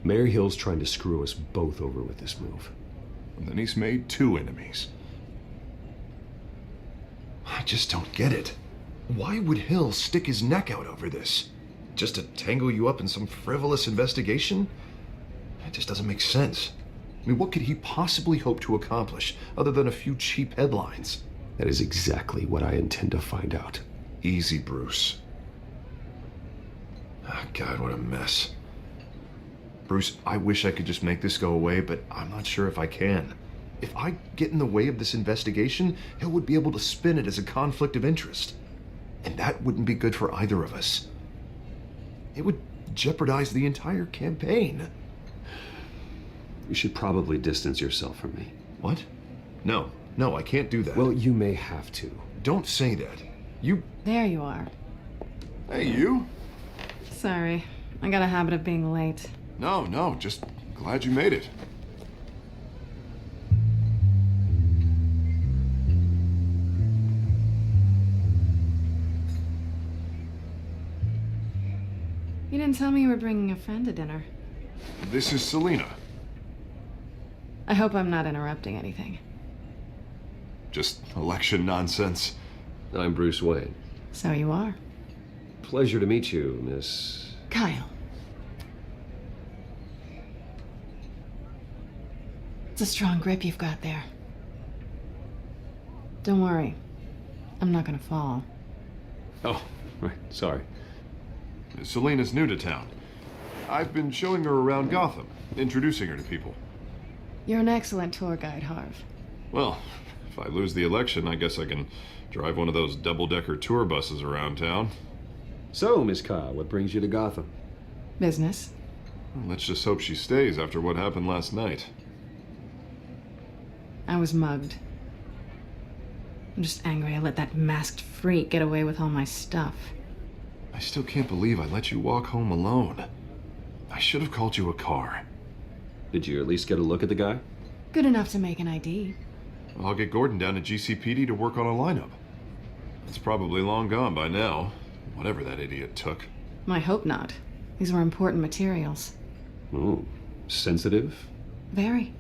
E: Mayor Hill's trying to screw us both over with this move.
H: And then he's made two enemies. I just don't get it. Why would Hill stick his neck out over this? Just to tangle you up in some frivolous investigation? It just doesn't make sense. I mean, what could he possibly hope to accomplish other than a few cheap headlines?
E: That is exactly what I intend to find out.
H: Easy, Bruce. Oh, God, what a mess. Bruce, I wish I could just make this go away, but I'm not sure if I can. If I get in the way of this investigation, Hill would be able to spin it as a conflict of interest. And that wouldn't be good for either of us. It would jeopardize the entire campaign.
E: You should probably distance yourself from me.
H: What? No, I can't do that.
E: Well, you may have to.
H: Don't say that. You...
F: There you are.
H: Hey, you?
F: Sorry. I got a habit of being late.
H: No, just glad you made it.
F: You didn't tell me you were bringing a friend to dinner.
H: This is Selena.
F: I hope I'm not interrupting anything.
H: Just election nonsense.
E: I'm Bruce Wayne.
F: So you are.
E: Pleasure to meet you, Miss...
F: Kyle. It's a strong grip you've got there. Don't worry. I'm not gonna fall.
E: Oh, right. Sorry.
H: Selena's new to town. I've been showing her around Gotham, introducing her to people.
F: You're an excellent tour guide, Harv.
H: Well, If I lose the election, I guess I can drive one of those double-decker tour buses around town.
E: So, Miss Ka, what brings you to Gotham?
F: Business.
H: Well, let's just hope she stays after what happened last night.
F: I was mugged. I'm just angry I let that masked freak get away with all my stuff.
H: I still can't believe I let you walk home alone. I should have called you a car.
E: Did you at least get a look at the guy?
F: Good enough to make an ID.
H: I'll get Gordon down to GCPD to work on a lineup. It's probably long gone by now, whatever that idiot took.
F: I hope not. These were important materials.
E: Ooh, sensitive?
F: Very.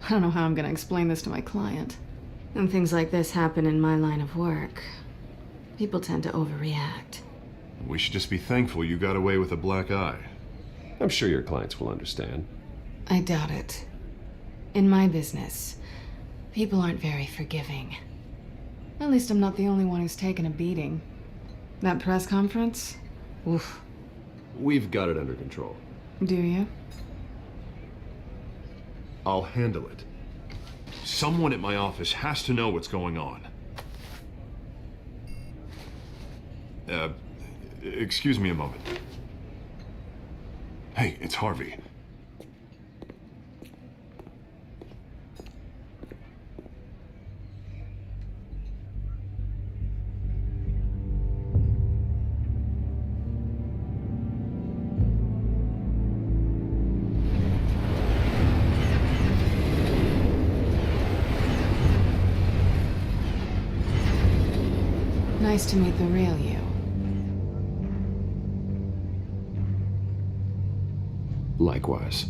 F: I don't know how I'm gonna explain this to my client. When things like this happen in my line of work, people tend to overreact.
H: We should just be thankful you got away with a black eye.
E: I'm sure your clients will understand.
F: I doubt it. In my business, people aren't very forgiving. At least I'm not the only one who's taken a beating. That press conference? Oof.
E: We've got it under control.
F: Do you?
H: I'll handle it. Someone at my office has to know what's going on. Excuse me a moment. Hey, it's Harvey.
F: Nice to meet the real you.
E: Likewise.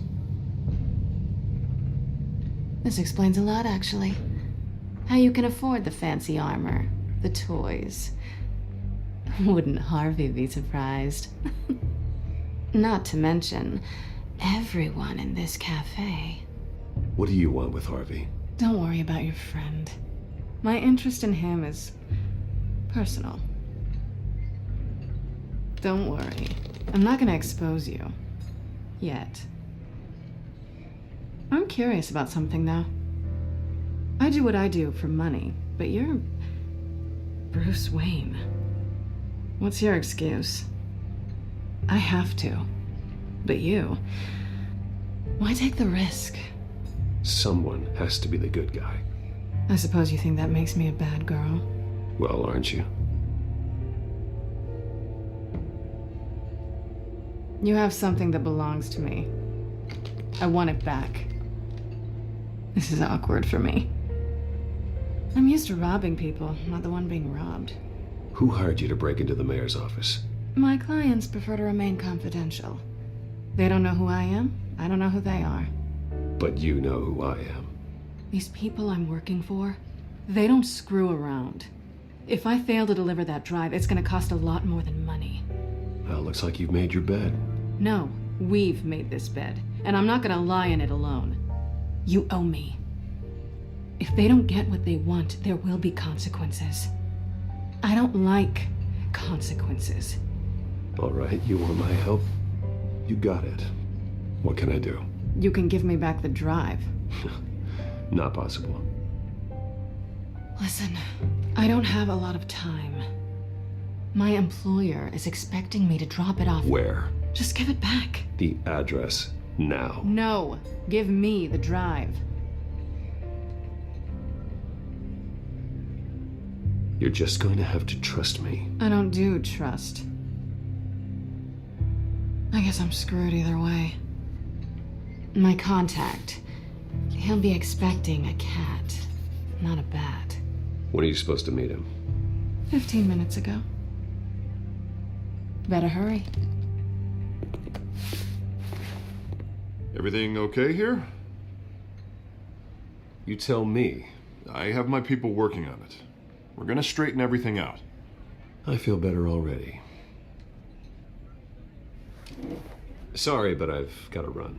F: This explains a lot, actually. How you can afford the fancy armor, the toys. Wouldn't Harvey be surprised? Not to mention, everyone in this cafe.
E: What do you want with Harvey?
F: Don't worry about your friend. My interest in him is personal. Don't worry. I'm not gonna expose you. Yet. I'm curious about something, though. I do what I do for money, but you're Bruce Wayne. What's your excuse? I have to. But you, why take the risk?
E: Someone has to be the good guy.
F: I suppose you think that makes me a bad girl.
E: Well, aren't you?
F: You have something that belongs to me. I want it back. This is awkward for me. I'm used to robbing people, not the one being robbed.
E: Who hired you to break into the mayor's office?
F: My clients prefer to remain confidential. They don't know who I am. I don't know who they are.
E: But you know who I am.
F: These people I'm working for, they don't screw around. If I fail to deliver that drive, it's gonna cost a lot more than money.
E: Well, looks like you've made your bed.
F: No, we've made this bed, and I'm not gonna lie in it alone. You owe me. If they don't get what they want, there will be consequences. I don't like consequences.
E: All right, you want my help? You got it. What can I do?
F: You can give me back the drive.
E: Not possible.
F: Listen, I don't have a lot of time. My employer is expecting me to drop it off.
E: Where?
F: Just give it back.
E: The address, now.
F: No, give me the drive.
E: You're just going to have to trust me.
F: I don't do trust. I guess I'm screwed either way. My contact, he'll be expecting a cat, not a bat.
E: When are you supposed to meet him?
F: 15 minutes ago. Better hurry.
H: Everything okay here?
E: You tell me.
H: I have my people working on it. We're gonna straighten everything out.
E: I feel better already. Sorry, but I've got to run.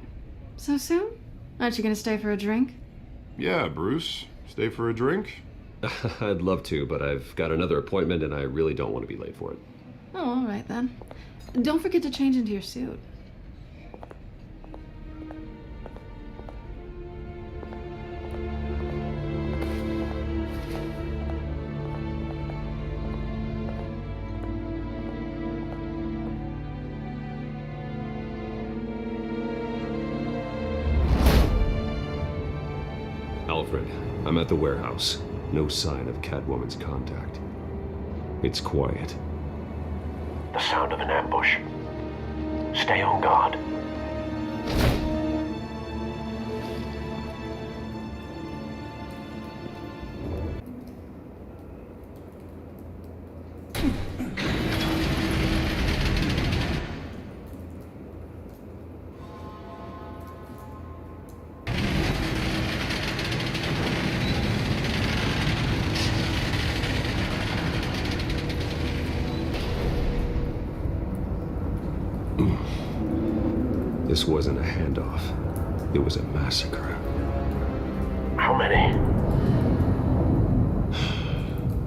F: So soon? Aren't you gonna stay for a drink?
H: Yeah, Bruce. Stay for a drink?
E: I'd love to, but I've got another appointment and I really don't want to be late for it.
F: Oh, all right then. Don't forget to change into your suit.
E: Alfred, I'm at the warehouse. No sign of Catwoman's contact. It's quiet.
T: The sound of an ambush. Stay on guard.
E: This wasn't a handoff. It was a massacre.
T: How many?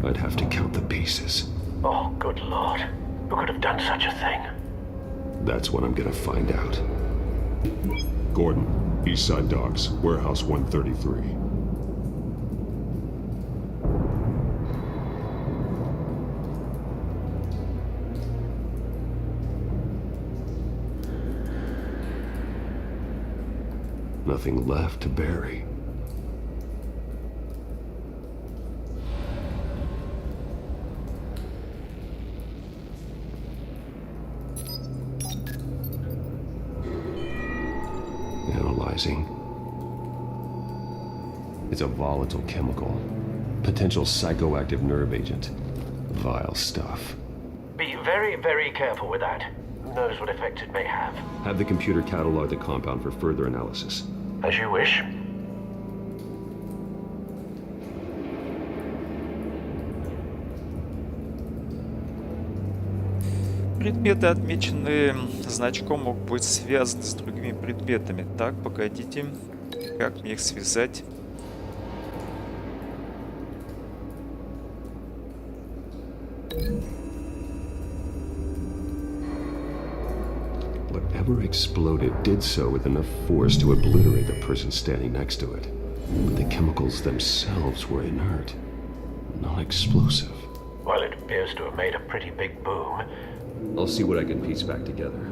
E: I'd have to count the pieces.
T: Oh, good lord. Who could have done such a thing?
E: That's what I'm gonna find out.
G: Gordon, Eastside Docks, Warehouse 133.
E: Nothing left to bury. Analyzing. It's a volatile chemical. Potential psychoactive nerve agent. Vile stuff.
T: Be very, very careful with that. Who knows what effects it may have.
E: Have the computer catalog the compound for further analysis.
T: As you wish.
A: Предметы, отмеченные значком, могут быть связаны с другими предметами. Так, погодите. Как мне их связать?
E: Whatever exploded did so with enough force to obliterate the person standing next to it. But the chemicals themselves were inert, not explosive.
T: Well, it appears to have made a pretty big boom.
E: I'll see what I can piece back together.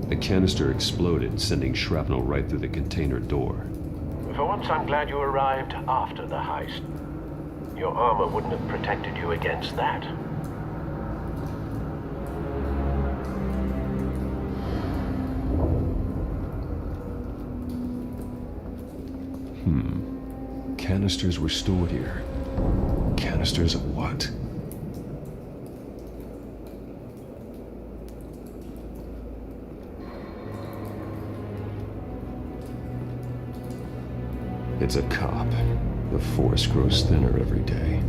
E: The canister exploded, sending shrapnel right through the container door.
T: For once, I'm glad you arrived after the heist. Your armor wouldn't have protected you against that.
E: Canisters were stored here. Canisters of what? It's a cop. The force grows thinner every day.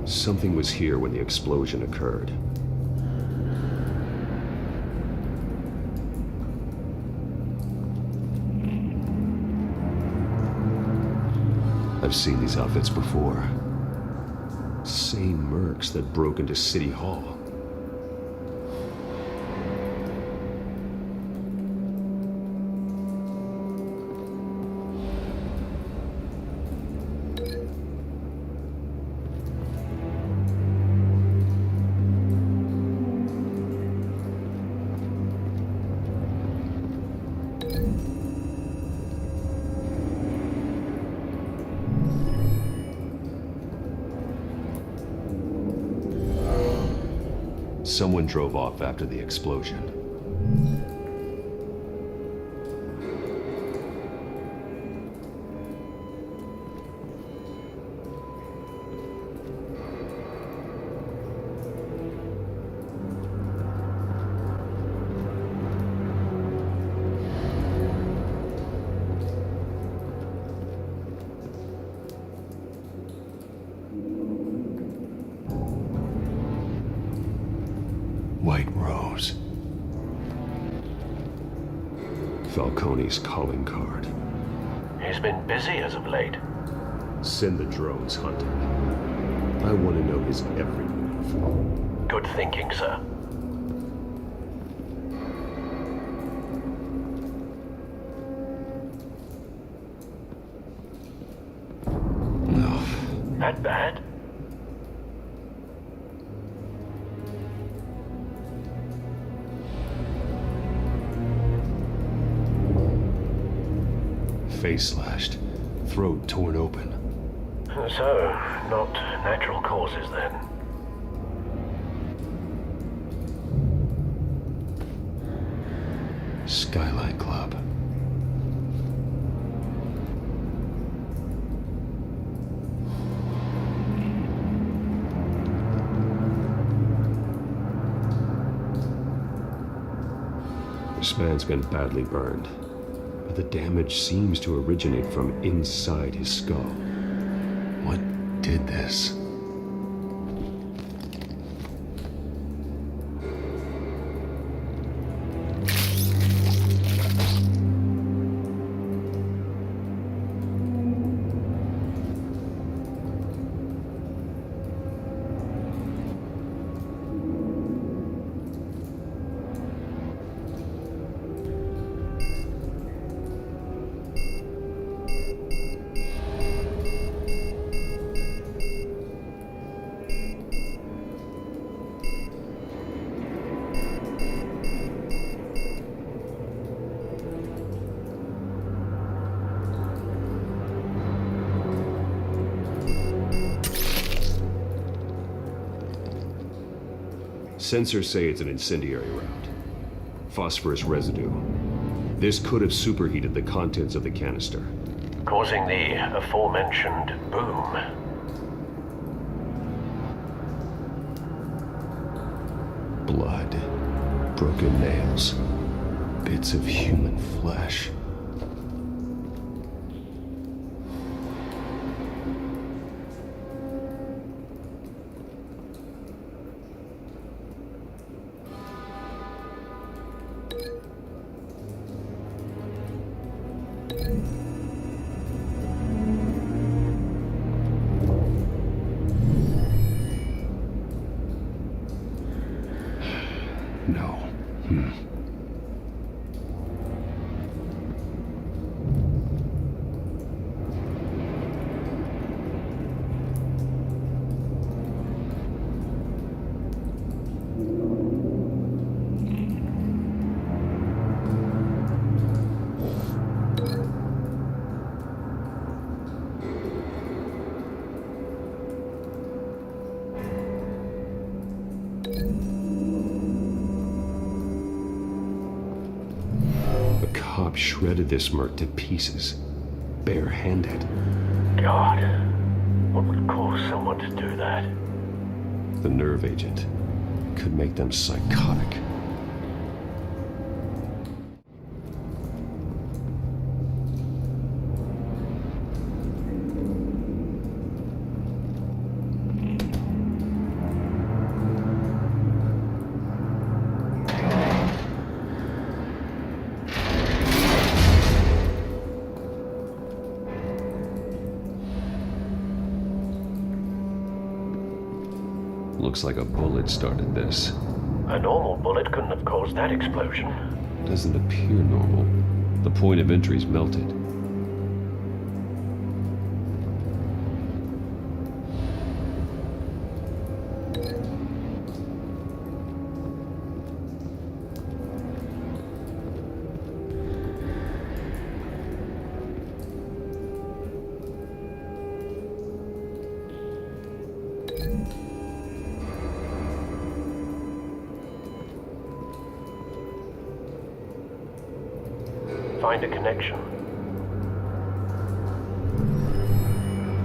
E: Something was here when the explosion occurred. I've seen these outfits before. Same mercs that broke into City Hall. Someone drove off after the explosion. White Rose. Falcone's calling card.
T: He's been busy as of late.
E: Send the drones hunting. I want to know his every move.
T: Good thinking, sir. That bad?
G: Face slashed, throat torn open.
T: So, not natural causes then.
G: Skyline Club. This man's been badly burned, but the damage seems to originate from inside his skull. What did this? Sensors say it's an incendiary round. Phosphorus residue. This could have superheated the contents of the canister,
T: Causing the aforementioned boom.
G: blood, broken nails, bits of human flesh. No. Cop shredded this merc to pieces, barehanded.
T: God, what would cause someone to do that?
G: The nerve agent could make them psychotic. Looks like a bullet started this.
T: A normal bullet couldn't have caused that explosion.
G: Doesn't appear normal. The point of entry's melted.
T: Find a connection.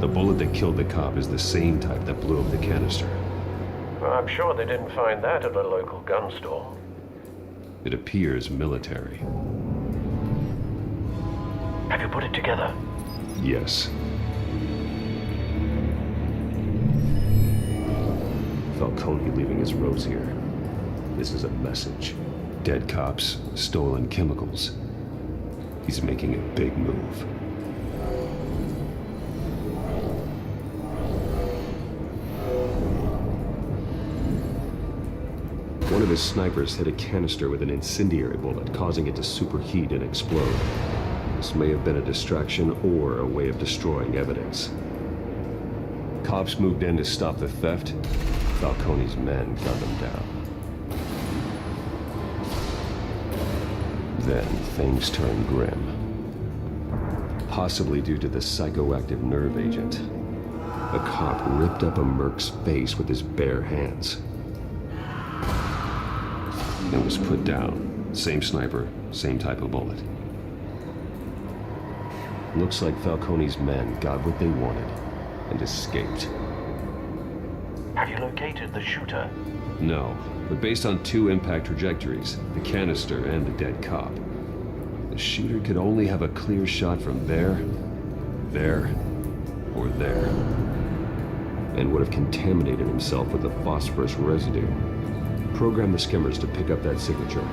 G: The bullet that killed the cop is the same type that blew up the canister.
T: Well, I'm sure they didn't find that at a local gun store.
G: It appears military.
T: Have you put it together?
G: Yes. Falcone leaving his rose here. This is a message. Dead cops, stolen chemicals. He's making a big move. One of his snipers hit a canister with an incendiary bullet, causing it to superheat and explode. This may have been a distraction or a way of destroying evidence.
E: cops moved in to stop the theft, Falcone's men gunned them down. Then things turned grim. Possibly due to the psychoactive nerve agent. A cop ripped up a merc's face with his bare hands. It was put down. Same sniper, same type of bullet. Looks like Falcone's men got what they wanted and escaped.
T: Have you located the shooter?
E: No, but based on 2 impact trajectories, the canister and the dead cop, the shooter could only have a clear shot from there, or there, and would have contaminated himself with the phosphorus residue. Program the skimmers to pick up that signature.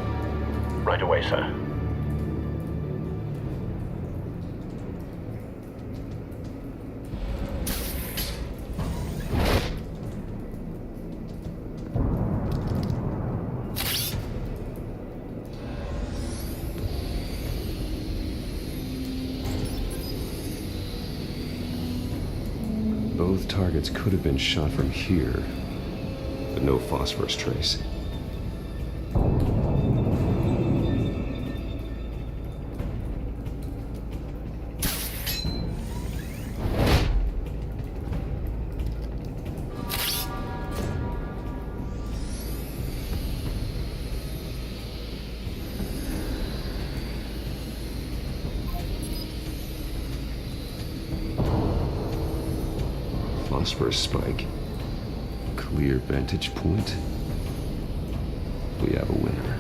T: Right away, sir.
E: Both targets could have been shot from here, but no phosphorus trace. Phosphorus spike. Clear vantage point. We have a winner.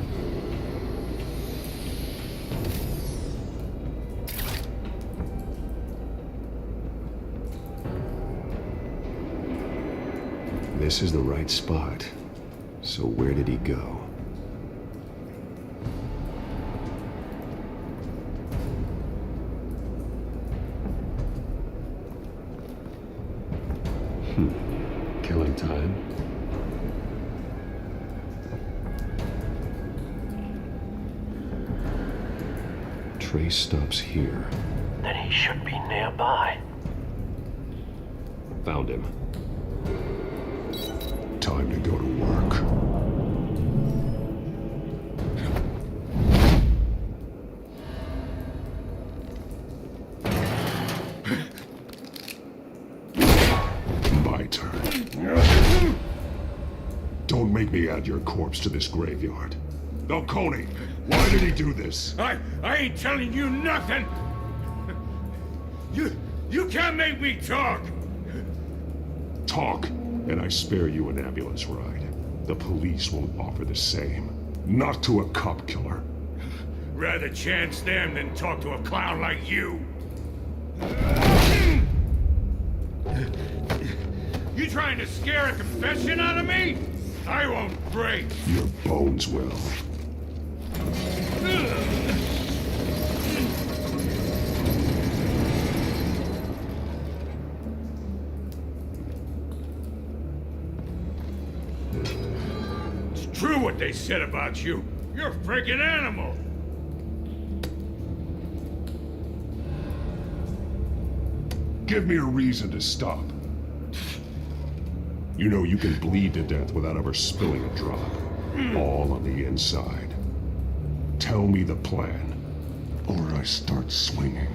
E: This is the right spot. So where did he go? Killing time. Trace stops here.
T: Then he should be nearby.
E: Found him.
G: Time to go to work. My turn. Don't make me add your corpse to this graveyard. Falcone, why did he do this?
L: I ain't telling you nothing! You can't make me talk!
G: Talk, and I spare you an ambulance ride. The police won't offer the same. Not to a cop killer.
L: Rather chance them than talk to a clown like you. You trying to scare a confession out of me? I won't break.
G: Your bones will.
L: It's true what they said about you. You're a freaking animal.
G: Give me a reason to stop. You know you can bleed to death without ever spilling a drop. All on the inside. Tell me the plan, or I start swinging.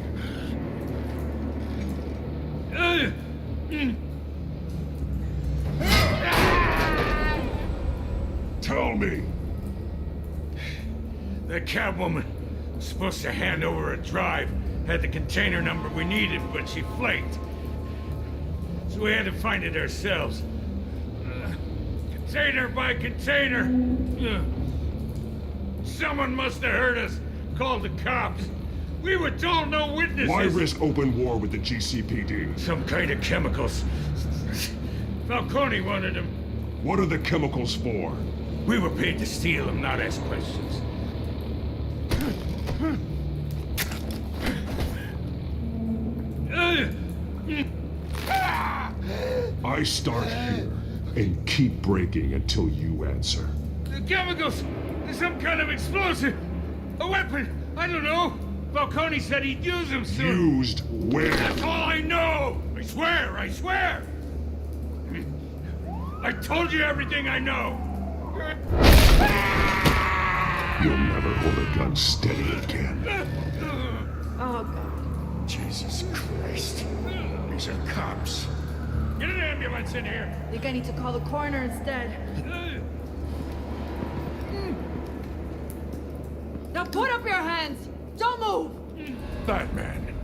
G: Tell me.
L: The Catwoman was supposed to hand over a drive. Had the container number we needed, but she flaked. So we had to find it ourselves. Container by container. Someone must have heard us. Called the cops. We were told no witnesses.
G: Why risk open war with the GCPD?
L: Some kind of chemicals. Falcone wanted them.
G: What are the chemicals for?
L: We were paid to steal them, not ask questions.
G: I start here and keep breaking until you answer.
L: The chemicals! There's some kind of explosive! A weapon! I don't know! Falcone said he'd use them soon!
G: Used where?
L: That's all I know! I swear! I swear! I told you everything I know!
G: You'll never hold a gun steady again.
R: Oh, God.
L: Jesus Christ. These are cops. Get an ambulance in here!
R: I think I need to call the coroner instead. Now put up your hands! Don't move!
L: Batman,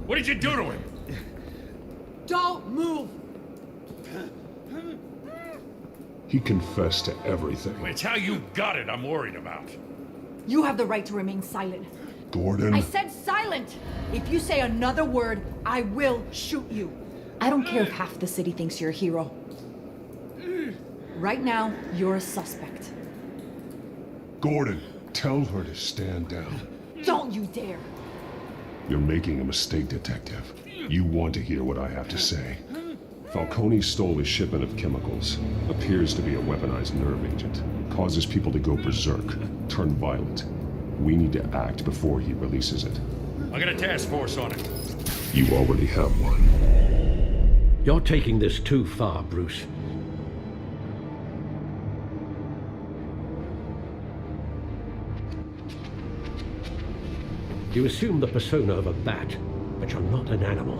L: what did you do to him?
R: Don't move!
G: He confessed to everything.
L: It's how you got it I'm worried about.
R: You have the right to remain silent.
G: Gordon?
R: I said silent! If you say another word, I will shoot you. I don't care if half the city thinks you're a hero. Right now, you're a suspect.
G: Gordon, tell her to stand down.
R: Don't you dare!
G: You're making a mistake, Detective. You want to hear what I have to say. Falcone stole a shipment of chemicals. Appears to be a weaponized nerve agent. Causes people to go berserk, turn violent. We need to act before he releases it.
L: I got a task force on it.
G: You already have one.
D: You're taking this too far, Bruce. You assume the persona of a bat, but you're not an animal.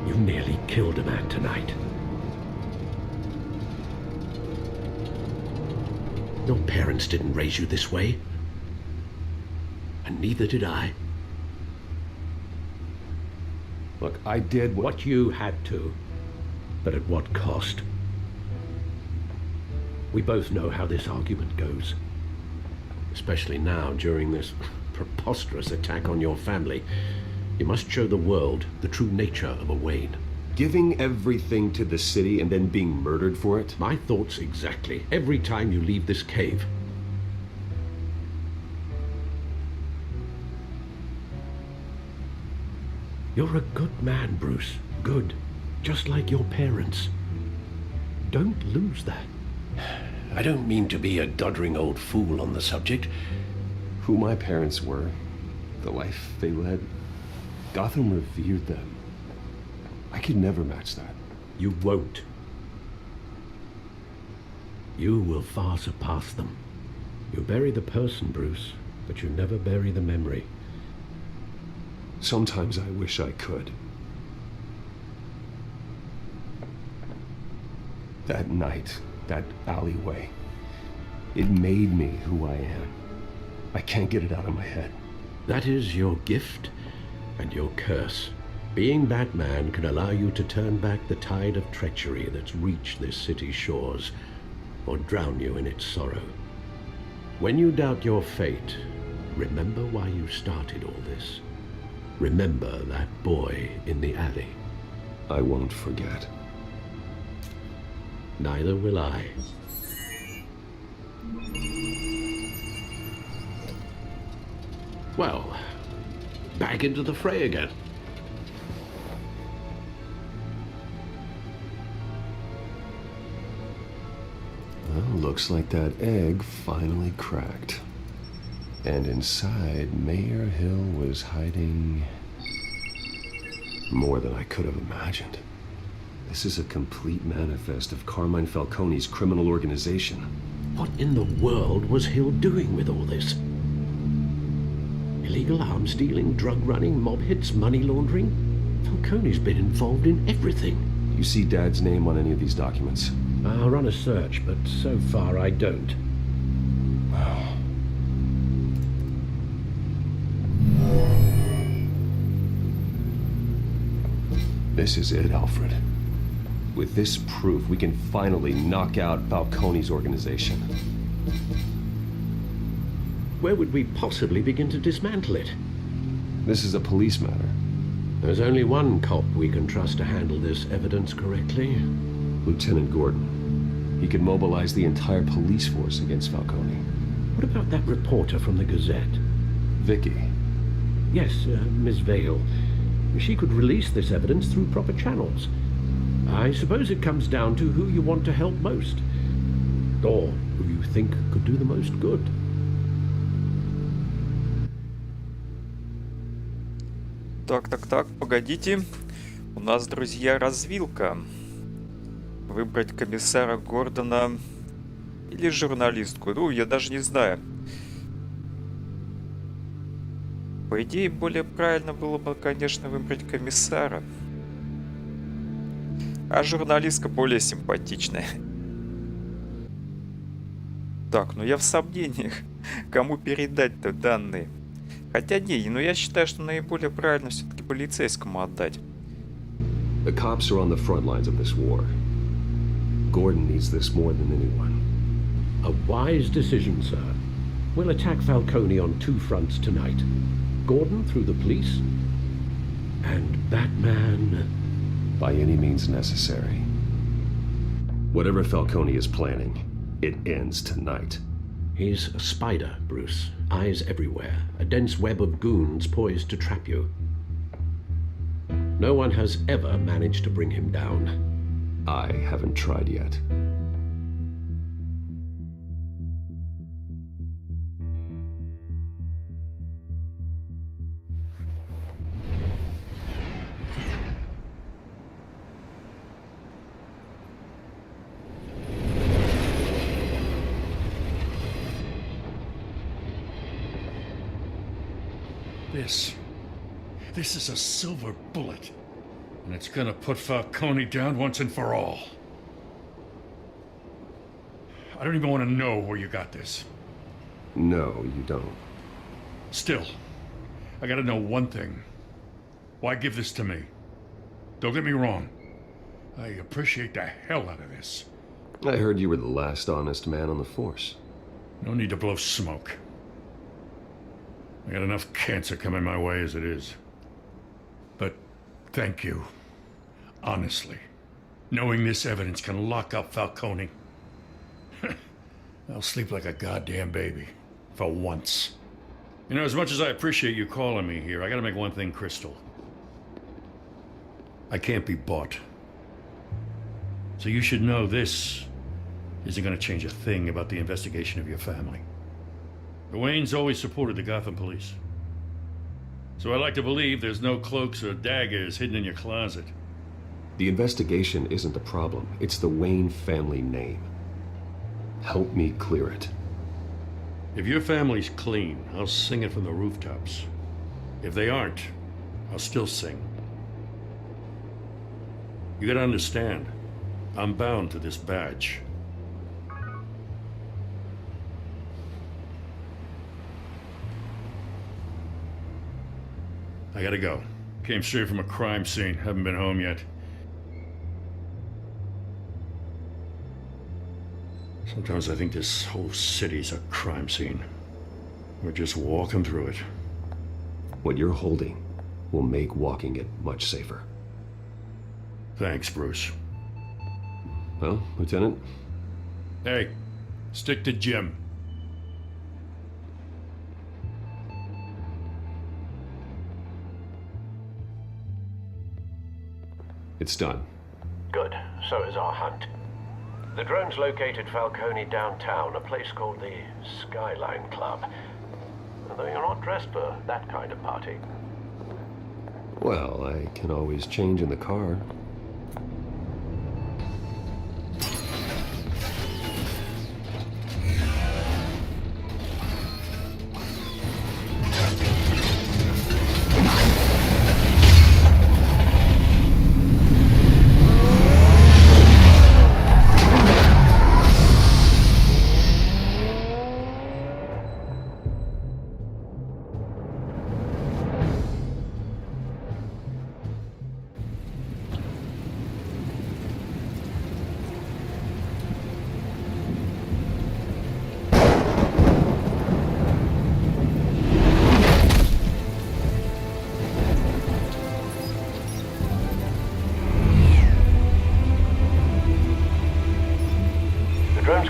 D: You nearly killed a man tonight. Your parents didn't raise you this way. And neither did I.
E: Look, I did
D: what you had to, but at what cost? We both know how this argument goes. Especially now, during this preposterous attack on your family. You must show the world the true nature of a Wayne.
E: Giving everything to the city and then being murdered for it?
D: My thoughts exactly. Every time you leave this cave. You're a good man, Bruce. Good. Just like your parents. Don't lose that. I don't mean to be a doddering old fool on the subject.
E: Who my parents were, the life they led, Gotham revered them. I could never match that.
D: You won't. You will far surpass them. You bury the person, Bruce, but you never bury the memory.
E: Sometimes I wish I could. That night, that alleyway, it made me who I am. I can't get it out of my head.
D: That is your gift and your curse. Being Batman can allow you to turn back the tide of treachery that's reached this city's shores, or drown you in its sorrow. When you doubt your fate, remember why you started all this. Remember that boy in the alley.
E: I won't forget.
D: Neither will I. Well, back into the fray again.
E: Well, looks like that egg finally cracked. And inside, Mayor Hill was hiding more than I could have imagined. This is a complete manifest of Carmine Falcone's criminal organization.
D: What in the world was Hill doing with all this? Illegal arms dealing, drug running, mob hits, money laundering? Falcone's been involved in everything.
E: You see Dad's name on any of these documents?
D: I'll run a search, but so far I don't.
E: This is it, Alfred. With this proof, we can finally knock out Falcone's organization.
D: Where would we possibly begin to dismantle it?
E: This is a police matter.
D: There's only one cop we can trust to handle this evidence correctly.
E: Lieutenant Gordon. He could mobilize the entire police force against Falcone.
D: What about that reporter from the Gazette?
E: Vicky.
D: Yes, Miss Vale. She could release this evidence through proper channels. I suppose it comes down to who you want to help most. Or who you think could do the most good.
A: Так, погодите. У нас, друзья, развилка. Выбрать комиссара Гордона или журналистку. Ну, я даже не знаю. По идее, более правильно было бы, конечно, выбрать комиссара. А журналистка более симпатичная. Так, ну я в сомнениях, кому передать-то данные. Хотя не, но я считаю, что наиболее правильно все-таки полицейскому отдать.
E: The cops are on the front lines of this war. Gordon needs this more than anyone.
D: A wise decision, sir. We'll attack Falcone on two fronts tonight. Gordon through the police, and Batman...
E: By any means necessary. Whatever Falcone is planning, it ends tonight.
D: He's a spider, Bruce. Eyes everywhere. A dense web of goons poised to trap you. No one has ever managed to bring him down.
E: I haven't tried yet.
J: This is a silver bullet. And it's gonna put Falcone down once and for all. I don't even want to know where you got this.
E: No, you don't.
J: Still, I gotta know one thing. Why give this to me? Don't get me wrong. I appreciate the hell out of this.
E: I heard you were the last honest man on the force.
J: No need to blow smoke. I got enough cancer coming my way as it is. But thank you. Honestly. Knowing this evidence can lock up Falcone. I'll sleep like a goddamn baby. For once. You know, as much as I appreciate you calling me here, I gotta make one thing crystal. I can't be bought. So you should know this isn't gonna change a thing about the investigation of your family. The Waynes always supported the Gotham police. So I like to believe there's no cloaks or daggers hidden in your closet.
E: The investigation isn't the problem. It's the Wayne family name. Help me clear it.
J: If your family's clean, I'll sing it from the rooftops. If they aren't, I'll still sing. You gotta understand, I'm bound to this badge. I gotta go. Came straight from a crime scene. Haven't been home yet. Sometimes I think this whole city's a crime scene. We're just walking through it.
E: What you're holding will make walking it much safer.
J: Thanks, Bruce.
E: Well, Lieutenant?
J: Hey, stick to Jim.
E: It's done.
T: Good. So is our hunt. The drones located Falcone downtown, a place called the Skyline Club. Although you're not dressed for that kind of party.
E: Well, I can always change in the car.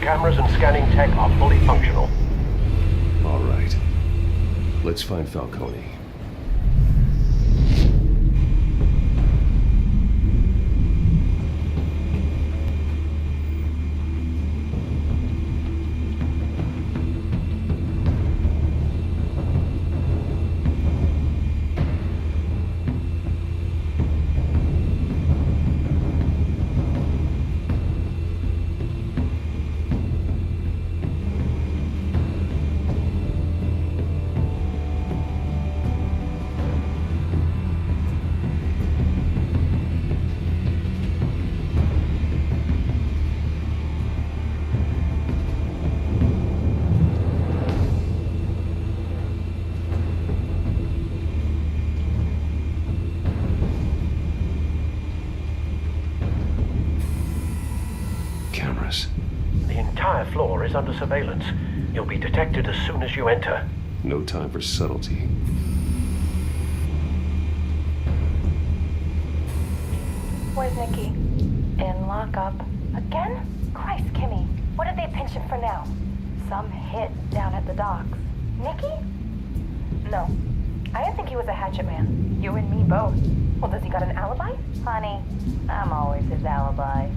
T: Cameras and scanning tech are fully functional.
E: All right. Let's find Falcone. us?
T: The entire floor is under surveillance. You'll be detected as soon as you enter.
E: No time for subtlety.
U: Where's Nikki? In lockup. Again? Christ, Kimmy. What did they pinch him for now? Some hit down at the docks. Nikki? No. I didn't think he was a hatchet man. You and me both. Well, does he got an alibi? Honey, I'm always his alibi.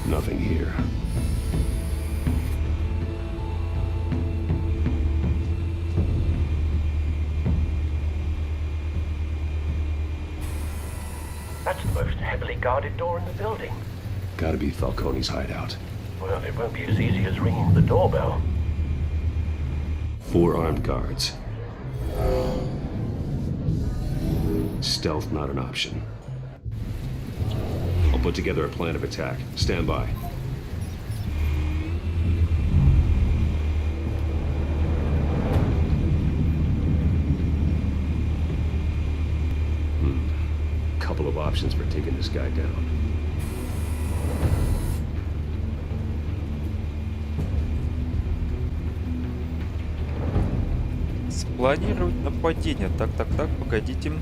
E: Nothing here.
T: That's the most heavily guarded door in the building.
E: Gotta be Falcone's hideout.
T: Well, it won't be as easy as ringing the doorbell.
E: 4 armed guards. Stealth not an option. I'll put together a plan of attack. Stand by. Couple of options for taking this guy down.
A: Спланировать нападение. Так, погодите.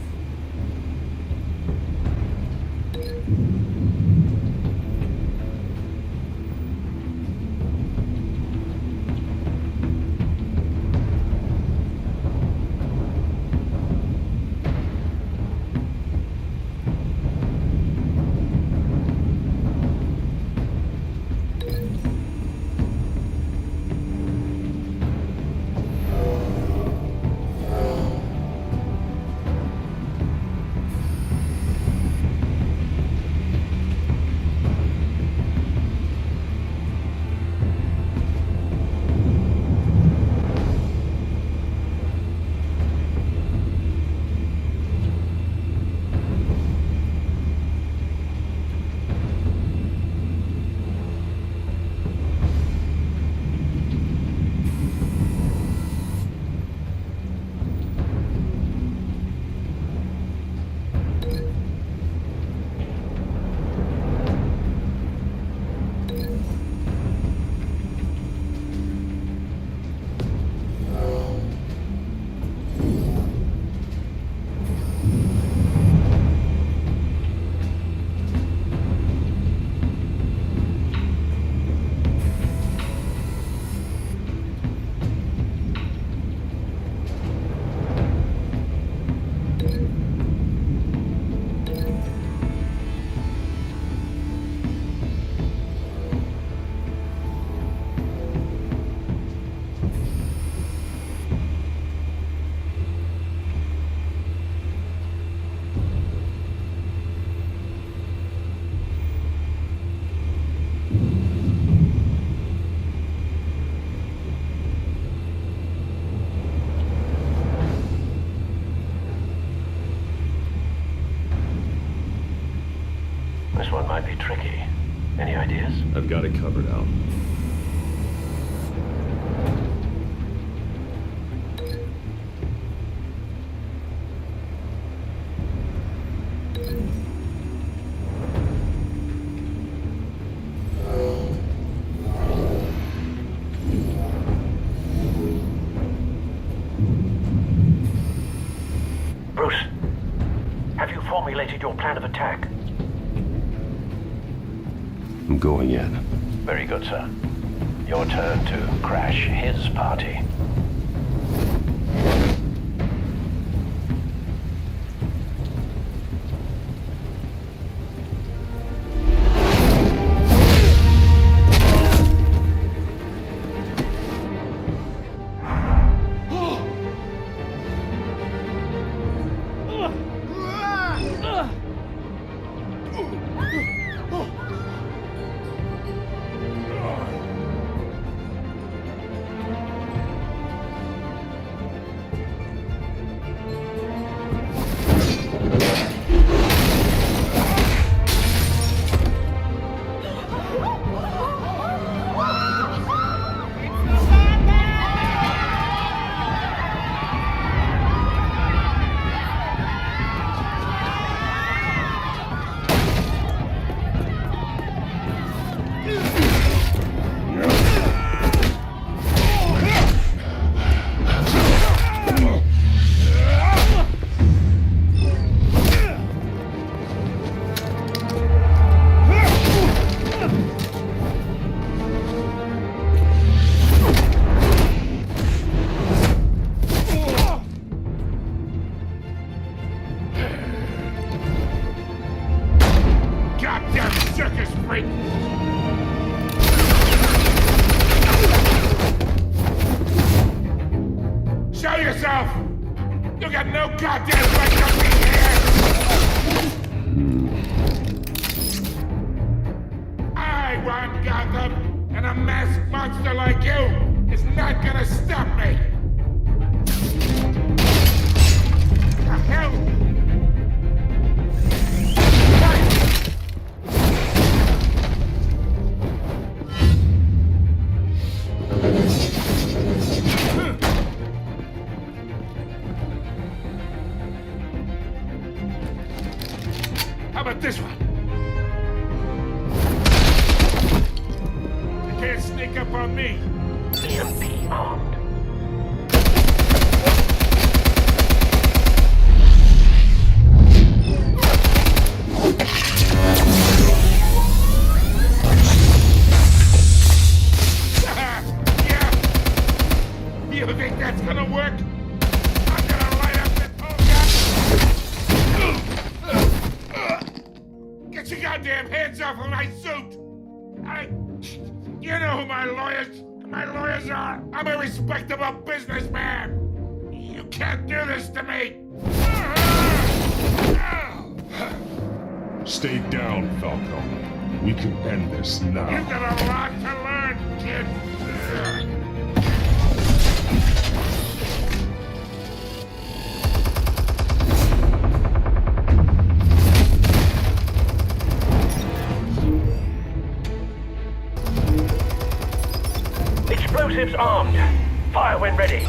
T: This one might be tricky. Any ideas?
E: I've got it covered, Al.
T: Bruce, have you formulated your plan of attack?
E: I'm going in.
T: Very good, sir. Your turn to crash his party.
L: me! Show yourself! You got no goddamn right to be here! I run Gotham, and a masked monster like you is not gonna stop me! The hell? How about this one? You can't sneak up on me.
T: EMP armed.
L: You think that's gonna work? I'm gonna light up this whole guy. Get your goddamn hands off of my suit! You know who my lawyers are! I'm a respectable businessman! You can't do this to me!
G: Stay down, Falcone. We can end this now.
L: You've got a lot to learn, kid!
T: Explosives armed. Fire when ready.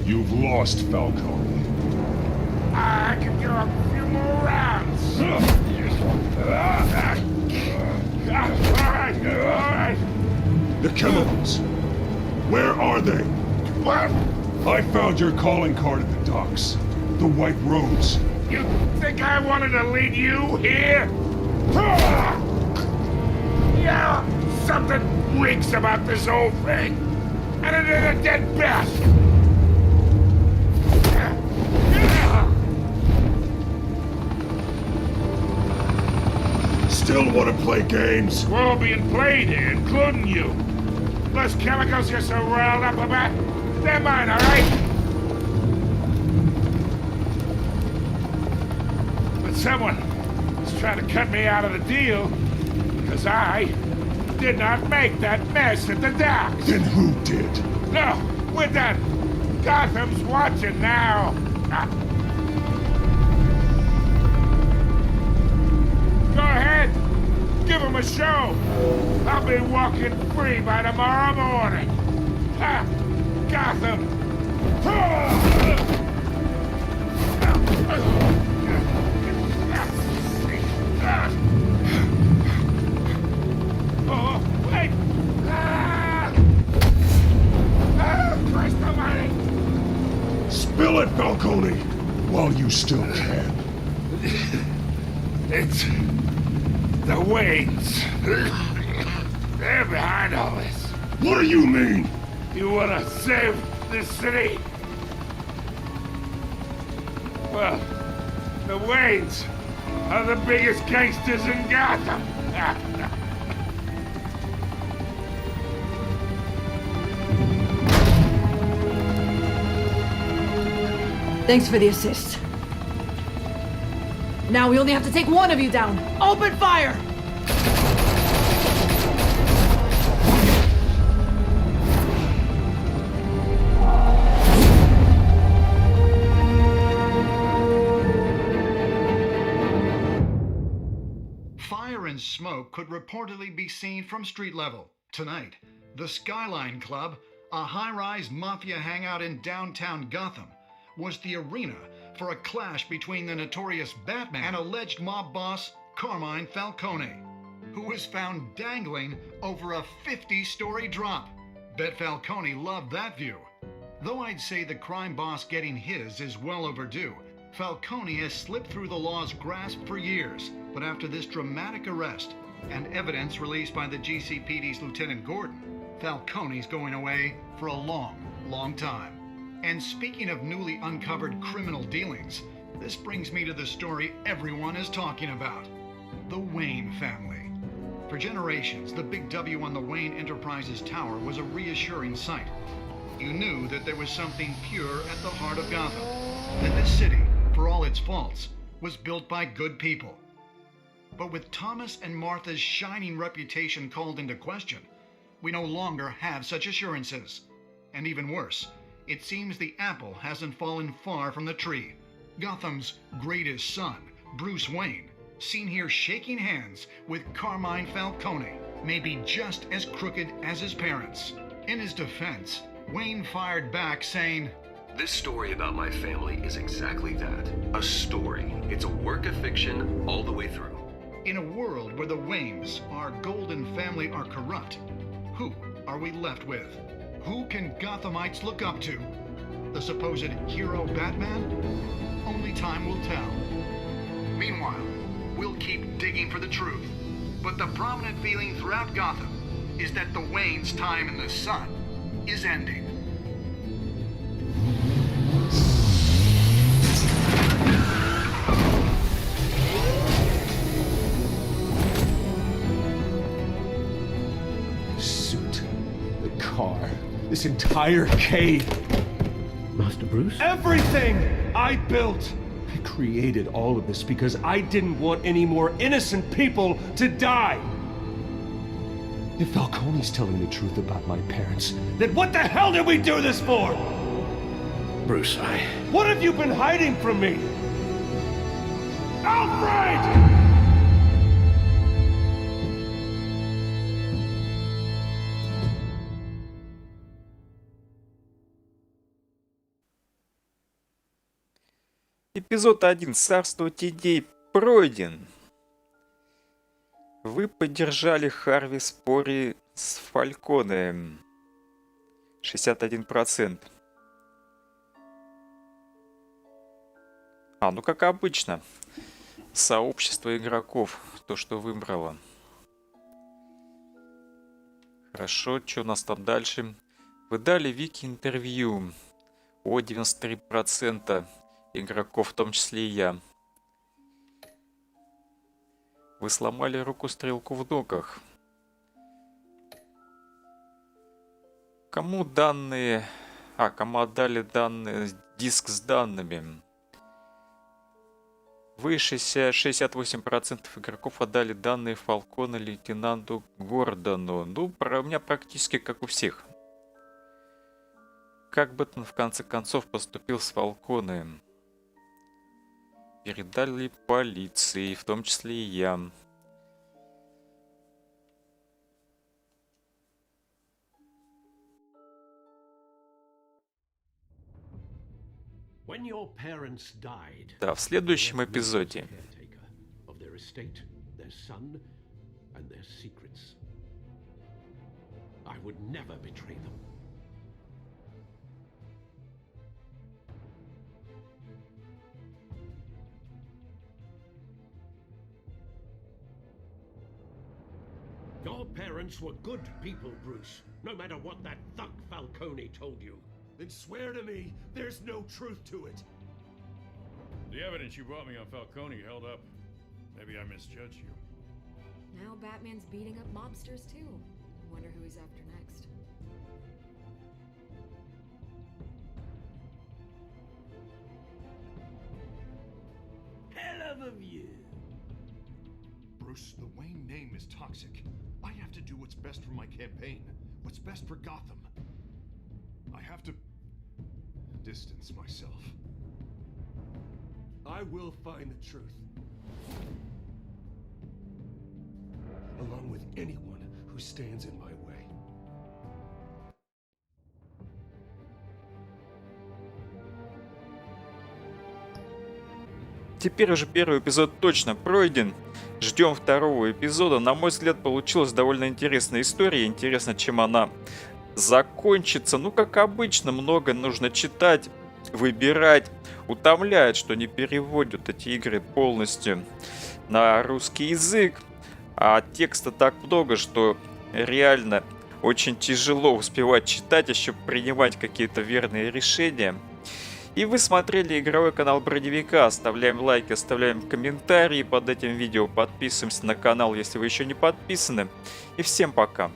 G: You've lost, Falcone.
L: I can do a few more rounds. All right.
G: The chemicals. Where are they?
L: What?
G: I found your calling card at the docks. The White Rose.
L: You think I wanted to lead you here? Yeah, something reeks about this whole thing. And it is a dead bat.
G: Still want to play games?
L: We're all being played here, including you. Those chemicals you're so riled up about, they're mine, all right? But someone is trying to cut me out of the deal because I did not make that mess at the docks.
G: Then who did?
L: No, we're done. Gotham's watching now. Go ahead. Give him a show. I'll be walking free by tomorrow morning. Ha! Gotham. Oh, wait! Christ almighty!
G: Spill it, Falcone, while you still can.
L: It's the Waynes. They're behind all this.
G: What do you mean?
L: You want to save this city? Well, the Waynes are the biggest gangsters in Gotham.
R: Thanks for the assist. Now we only have to take one of you down. Open fire!
M: Fire and smoke could reportedly be seen from street level. Tonight, the Skyline Club, a high-rise mafia hangout in downtown Gotham, was the arena for a clash between the notorious Batman and alleged mob boss Carmine Falcone. who was found dangling over a 50-story drop. Bet Falcone loved that view. Though I'd say the crime boss getting his is well overdue, Falcone has slipped through the law's grasp for years. But after this dramatic arrest and evidence released by the GCPD's Lieutenant Gordon, Falcone's going away for a long, long time. And speaking of newly uncovered criminal dealings, this brings me to the story everyone is talking about. The Wayne family. For generations, the big W on the Wayne Enterprises Tower was a reassuring sight. You knew that there was something pure at the heart of Gotham. That this city, for all its faults, was built by good people. But with Thomas and Martha's shining reputation called into question, we no longer have such assurances. And even worse, it seems the apple hasn't fallen far from the tree. Gotham's greatest son, Bruce Wayne, seen here shaking hands with Carmine Falcone, may be just as crooked as his parents. In his defense, Wayne fired back saying,
E: "This story about my family is exactly that. A story. It's a work of fiction all the way through."
M: In a world where the Waynes, our golden family, are corrupt, who are we left with? Who can Gothamites look up to? The supposed hero Batman? Only time will tell. Meanwhile, we'll keep digging for the truth. But the prominent feeling throughout Gotham is that the Waynes' time in the sun is ending.
G: Suit, the car, this entire cave.
D: Master Bruce?
G: Everything I built! I created all of this because I didn't want any more innocent people to die! If Falcone's telling the truth about my parents, then what the hell did we do this for?
D: Bruce,
G: What have you been hiding from me? Alfred!
A: Эпизод 1. Царство Теней пройден. Вы поддержали Харви в споре с Фальконе. 61%. Ну как обычно. Сообщество игроков. То, что выбрало. Хорошо, что у нас там дальше? Вы дали Вики интервью. 93% игроков, в том числе и я. Вы сломали руку стрелку в доках. Кому данные... кому отдали данные, диск с данными? Вы 68% игроков отдали данные Фалконе лейтенанту Гордону. У меня практически как у всех. Как Бэтмен в конце концов поступил с Фалконе? Передали полиции, в том числе и я. Да, в следующем эпизоде.
D: Your parents were good people, Bruce, no matter what that thug Falcone told you. Then swear to me there's no truth to it.
J: The evidence you brought me on Falcone held up. Maybe I misjudged you.
Q: Now Batman's beating up mobsters too. Wonder who he's after next.
O: Hell of a view.
H: Bruce, the Wayne name is toxic. I have to do what's best for my campaign. What's best for Gotham. I have to distance myself.
D: I will find the truth. Along with anyone who stands in my way.
A: Теперь уже первый эпизод точно пройден. Ждем второго эпизода. На мой взгляд, получилась довольно интересная история. Интересно, чем она закончится. Ну, как обычно, много нужно читать, выбирать. Утомляет, что не переводят эти игры полностью на русский язык. А текста так много, что реально очень тяжело успевать читать, еще принимать какие-то верные решения. И вы смотрели игровой канал Броневика. Оставляем лайки, оставляем комментарии под этим видео. Подписываемся на канал, если вы еще не подписаны. И всем пока.